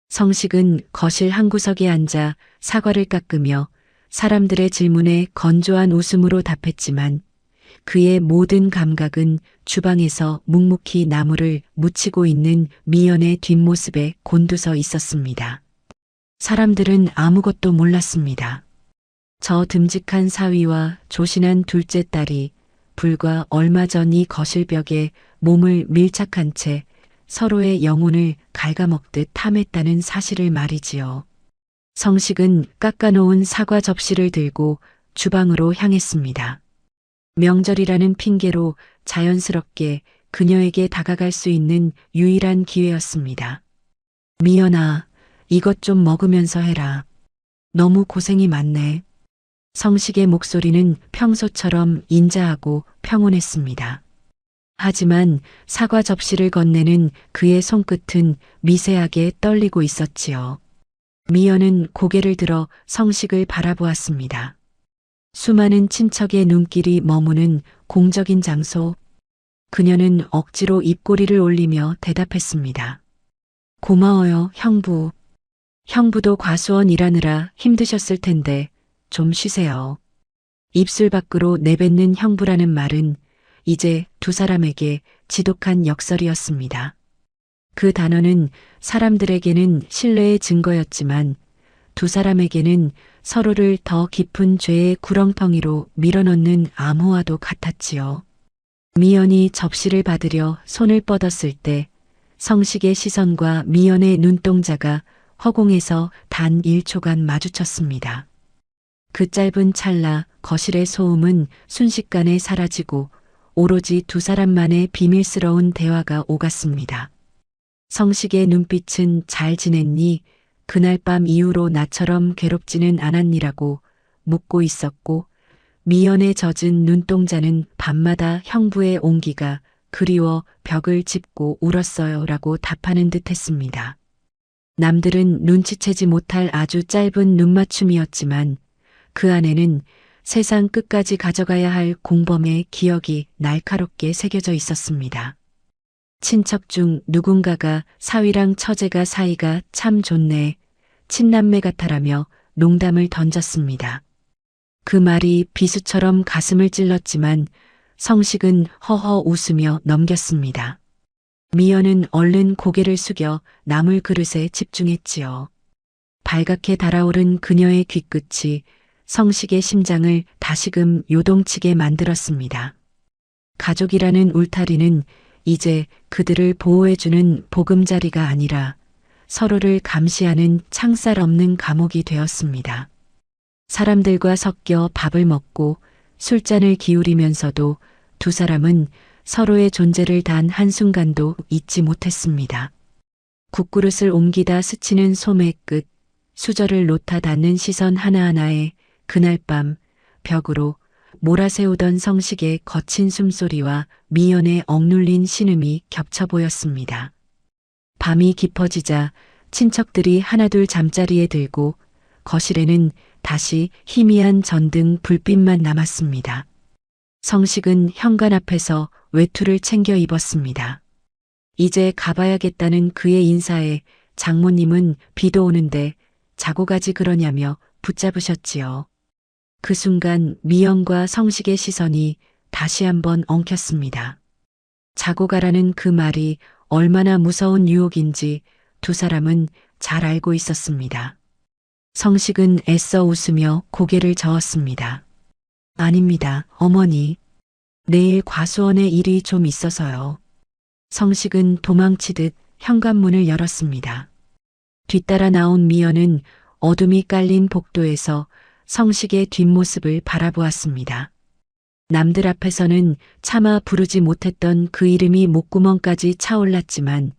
성식은 거실 한 구석에 앉아 사과를 깎으며 사람들의 질문에 건조한 웃음으로 답했지만 그의 모든 감각은 주방에서 묵묵히 나무를 묻히고 있는 미연의 뒷모습에 곤두서 있었습니다. 사람들은 아무것도 몰랐습니다. 저 듬직한 사위와 조신한 둘째 딸이 불과 얼마 전 이 거실벽에 몸을 밀착한 채 서로의 영혼을 갉아먹듯 탐했다는 사실을 말이지요. 성식은 깎아놓은 사과 접시를 들고 주방으로 향했습니다. 명절이라는 핑계로 자연스럽게 그녀에게 다가갈 수 있는 유일한 기회였습니다. 미연아, 이것 좀 먹으면서 해라. 너무 고생이 많네. 성식의 목소리는 평소처럼 인자하고 평온했습니다. 하지만 사과 접시를 건네는 그의 손끝은 미세하게 떨리고 있었지요. 미연은 고개를 들어 성식을 바라보았습니다. 수많은 친척의 눈길이 머무는 공적인 장소. 그녀는 억지로 입꼬리를 올리며 대답했습니다. 고마워요, 형부. 형부도 과수원 일하느라 힘드셨을 텐데 좀 쉬세요. 입술 밖으로 내뱉는 형부라는 말은 이제 두 사람에게 지독한 역설이었습니다. 그 단어는 사람들에게는 신뢰의 증거였지만 두 사람에게는 서로를 더 깊은 죄의 구렁텅이로 밀어넣는 암호와도 같았지요. 미연이 접시를 받으려 손을 뻗었을 때 성식의 시선과 미연의 눈동자가 허공에서 단 1초간 마주쳤습니다. 그 짧은 찰나 거실의 소음은 순식간에 사라지고 오로지 두 사람만의 비밀스러운 대화가 오갔습니다. 성식의 눈빛은 잘 지냈니? 그날 밤 이후로 나처럼 괴롭지는 않았니라고 묻고 있었고 미연의 젖은 눈동자는 밤마다 형부의 온기가 그리워 벽을 짚고 울었어요 라고 답하는 듯 했습니다. 남들은 눈치채지 못할 아주 짧은 눈맞춤이었지만 그 안에는 세상 끝까지 가져가야 할 공범의 기억이 날카롭게 새겨져 있었습니다. 친척 중 누군가가 사위랑 처제가 사이가 참 좋네, 친남매 같아라며 농담을 던졌습니다. 그 말이 비수처럼 가슴을 찔렀지만 성식은 허허 웃으며 넘겼습니다. 미연은 얼른 고개를 숙여 나물 그릇에 집중했지요. 발갛게 달아오른 그녀의 귀끝이 성식의 심장을 다시금 요동치게 만들었습니다. 가족이라는 울타리는 이제 그들을 보호해주는 보금자리가 아니라 서로를 감시하는 창살 없는 감옥이 되었습니다. 사람들과 섞여 밥을 먹고 술잔을 기울이면서도 두 사람은 서로의 존재를 단 한순간도 잊지 못했습니다. 국그릇을 옮기다 스치는 소매 끝, 수저를 놓다 닿는 시선 하나하나에 그날 밤 벽으로 몰아세우던 성식의 거친 숨소리와 미연의 억눌린 신음이 겹쳐 보였습니다. 밤이 깊어지자 친척들이 하나둘 잠자리에 들고 거실에는 다시 희미한 전등 불빛만 남았습니다. 성식은 현관 앞에서 외투를 챙겨 입었습니다. 이제 가봐야겠다는 그의 인사에 장모님은 비도 오는데 자고 가지 그러냐며 붙잡으셨지요. 그 순간 미연과 성식의 시선이 다시 한번 엉켰습니다. 자고 가라는 그 말이 얼마나 무서운 유혹인지 두 사람은 잘 알고 있었습니다. 성식은 애써 웃으며 고개를 저었습니다. 아닙니다, 어머니. 내일 과수원에 일이 좀 있어서요. 성식은 도망치듯 현관문을 열었습니다. 뒤따라 나온 미연은 어둠이 깔린 복도에서 성식의 뒷모습을 바라보았습니다. 남들 앞에서는 차마 부르지 못했던 그 이름이 목구멍까지 차올랐지만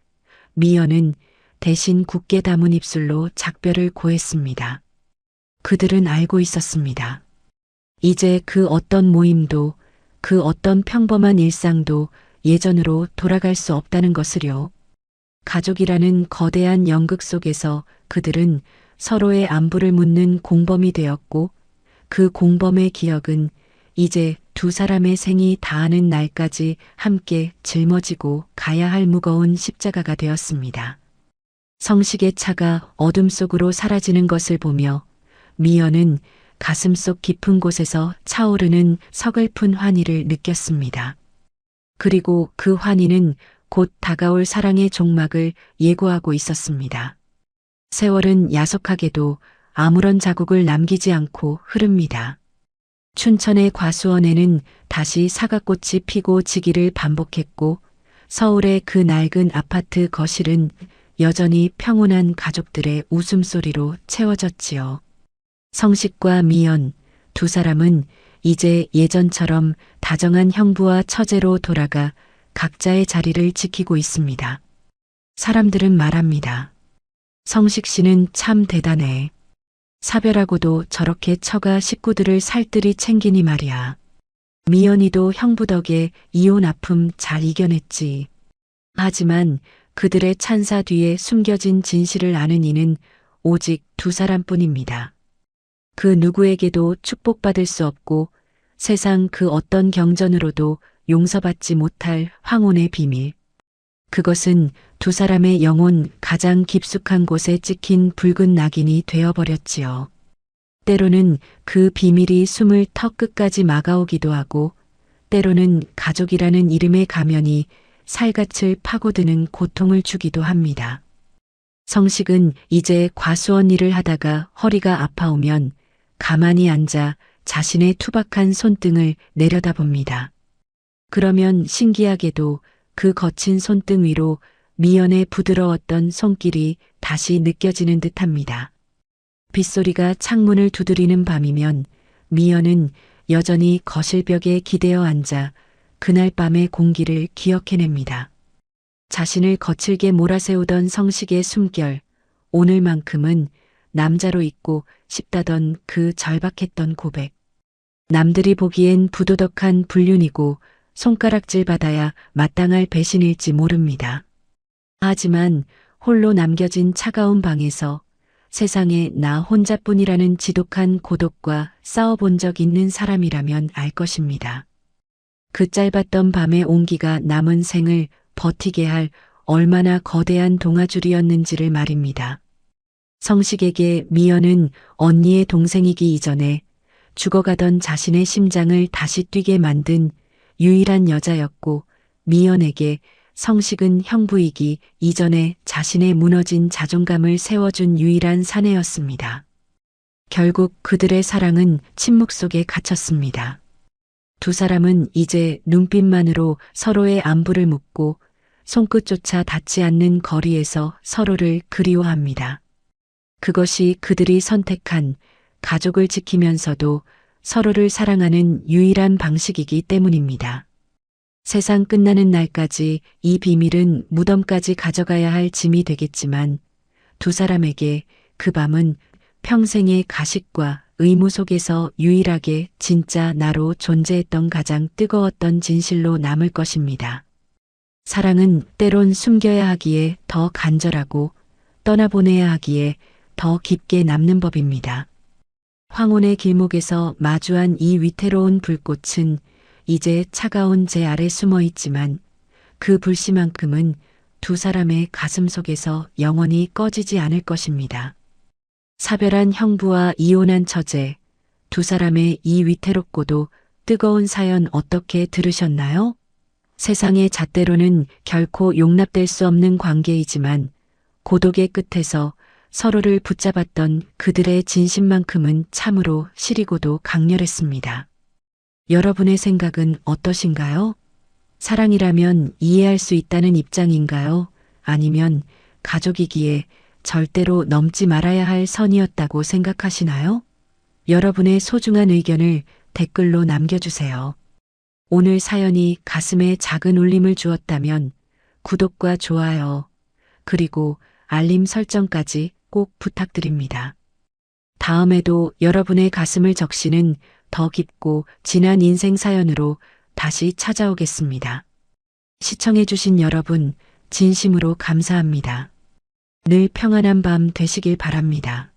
미연은 대신 굳게 담은 입술로 작별을 고했습니다. 그들은 알고 있었습니다. 이제 그 어떤 모임도, 그 어떤 평범한 일상도 예전으로 돌아갈 수 없다는 것을요. 가족이라는 거대한 연극 속에서 그들은 서로의 안부를 묻는 공범이 되었고, 그 공범의 기억은 이제 두 사람의 생이 다하는 날까지 함께 짊어지고 가야 할 무거운 십자가가 되었습니다. 성식의 차가 어둠 속으로 사라지는 것을 보며 미연은 가슴속 깊은 곳에서 차오르는 서글픈 환희를 느꼈습니다. 그리고 그 환희는 곧 다가올 사랑의 종막을 예고하고 있었습니다. 세월은 야속하게도 아무런 자국을 남기지 않고 흐릅니다. 춘천의 과수원에는 다시 사과꽃이 피고 지기를 반복했고, 서울의 그 낡은 아파트 거실은 여전히 평온한 가족들의 웃음소리로 채워졌지요. 성식과 미연 두 사람은 이제 예전처럼 다정한 형부와 처제로 돌아가 각자의 자리를 지키고 있습니다. 사람들은 말합니다. 성식 씨는 참 대단해. 사별하고도 저렇게 처가 식구들을 살뜰히 챙기니 말이야. 미연이도 형부 덕에 이혼 아픔 잘 이겨냈지. 하지만 그들의 찬사 뒤에 숨겨진 진실을 아는 이는 오직 두 사람뿐입니다. 그 누구에게도 축복받을 수 없고 세상 그 어떤 경전으로도 용서받지 못할 황혼의 비밀. 그것은 두 사람의 영혼 가장 깊숙한 곳에 찍힌 붉은 낙인이 되어버렸지요. 때로는 그 비밀이 숨을 턱 끝까지 막아오기도 하고, 때로는 가족이라는 이름의 가면이 살갗을 파고드는 고통을 주기도 합니다. 성식은 이제 과수원 일을 하다가 허리가 아파오면 가만히 앉아 자신의 투박한 손등을 내려다봅니다. 그러면 신기하게도 그 거친 손등 위로 미연의 부드러웠던 손길이 다시 느껴지는 듯합니다. 빗소리가 창문을 두드리는 밤이면 미연은 여전히 거실벽에 기대어 앉아 그날 밤의 공기를 기억해냅니다. 자신을 거칠게 몰아세우던 성식의 숨결, 오늘만큼은 남자로 있고 싶다던 그 절박했던 고백. 남들이 보기엔 부도덕한 불륜이고 손가락질 받아야 마땅할 배신일지 모릅니다. 하지만 홀로 남겨진 차가운 방에서 세상에 나 혼자뿐이라는 지독한 고독과 싸워본 적 있는 사람이라면 알 것입니다. 그 짧았던 밤의 온기가 남은 생을 버티게 할 얼마나 거대한 동아줄이었는지를 말입니다. 성식에게 미연은 언니의 동생이기 이전에 죽어가던 자신의 심장을 다시 뛰게 만든 유일한 여자였고, 미연에게 성식은 형부이기 이전에 자신의 무너진 자존감을 세워준 유일한 사내였습니다. 결국 그들의 사랑은 침묵 속에 갇혔습니다. 두 사람은 이제 눈빛만으로 서로의 안부를 묻고 손끝조차 닿지 않는 거리에서 서로를 그리워합니다. 그것이 그들이 선택한 가족을 지키면서도 서로를 사랑하는 유일한 방식이기 때문입니다. 세상 끝나는 날까지 이 비밀은 무덤까지 가져가야 할 짐이 되겠지만 두 사람에게 그 밤은 평생의 가식과 의무 속에서 유일하게 진짜 나로 존재했던 가장 뜨거웠던 진실로 남을 것입니다. 사랑은 때론 숨겨야 하기에 더 간절하고 떠나보내야 하기에 더 깊게 남는 법입니다. 황혼의 길목에서 마주한 이 위태로운 불꽃은 이제 차가운 재 아래 숨어 있지만 그 불씨만큼은 두 사람의 가슴 속에서 영원히 꺼지지 않을 것입니다. 사별한 형부와 이혼한 처제, 두 사람의 이 위태롭고도 뜨거운 사연 어떻게 들으셨나요? 세상의 잣대로는 결코 용납될 수 없는 관계이지만 고독의 끝에서 서로를 붙잡았던 그들의 진심만큼은 참으로 시리고도 강렬했습니다. 여러분의 생각은 어떠신가요? 사랑이라면 이해할 수 있다는 입장인가요? 아니면 가족이기에 절대로 넘지 말아야 할 선이었다고 생각하시나요? 여러분의 소중한 의견을 댓글로 남겨주세요. 오늘 사연이 가슴에 작은 울림을 주었다면 구독과 좋아요, 그리고 알림 설정까지 꼭 부탁드립니다. 다음에도 여러분의 가슴을 적시는 더 깊고 진한 인생 사연으로 다시 찾아오겠습니다. 시청해주신 여러분, 진심으로 감사합니다. 늘 평안한 밤 되시길 바랍니다.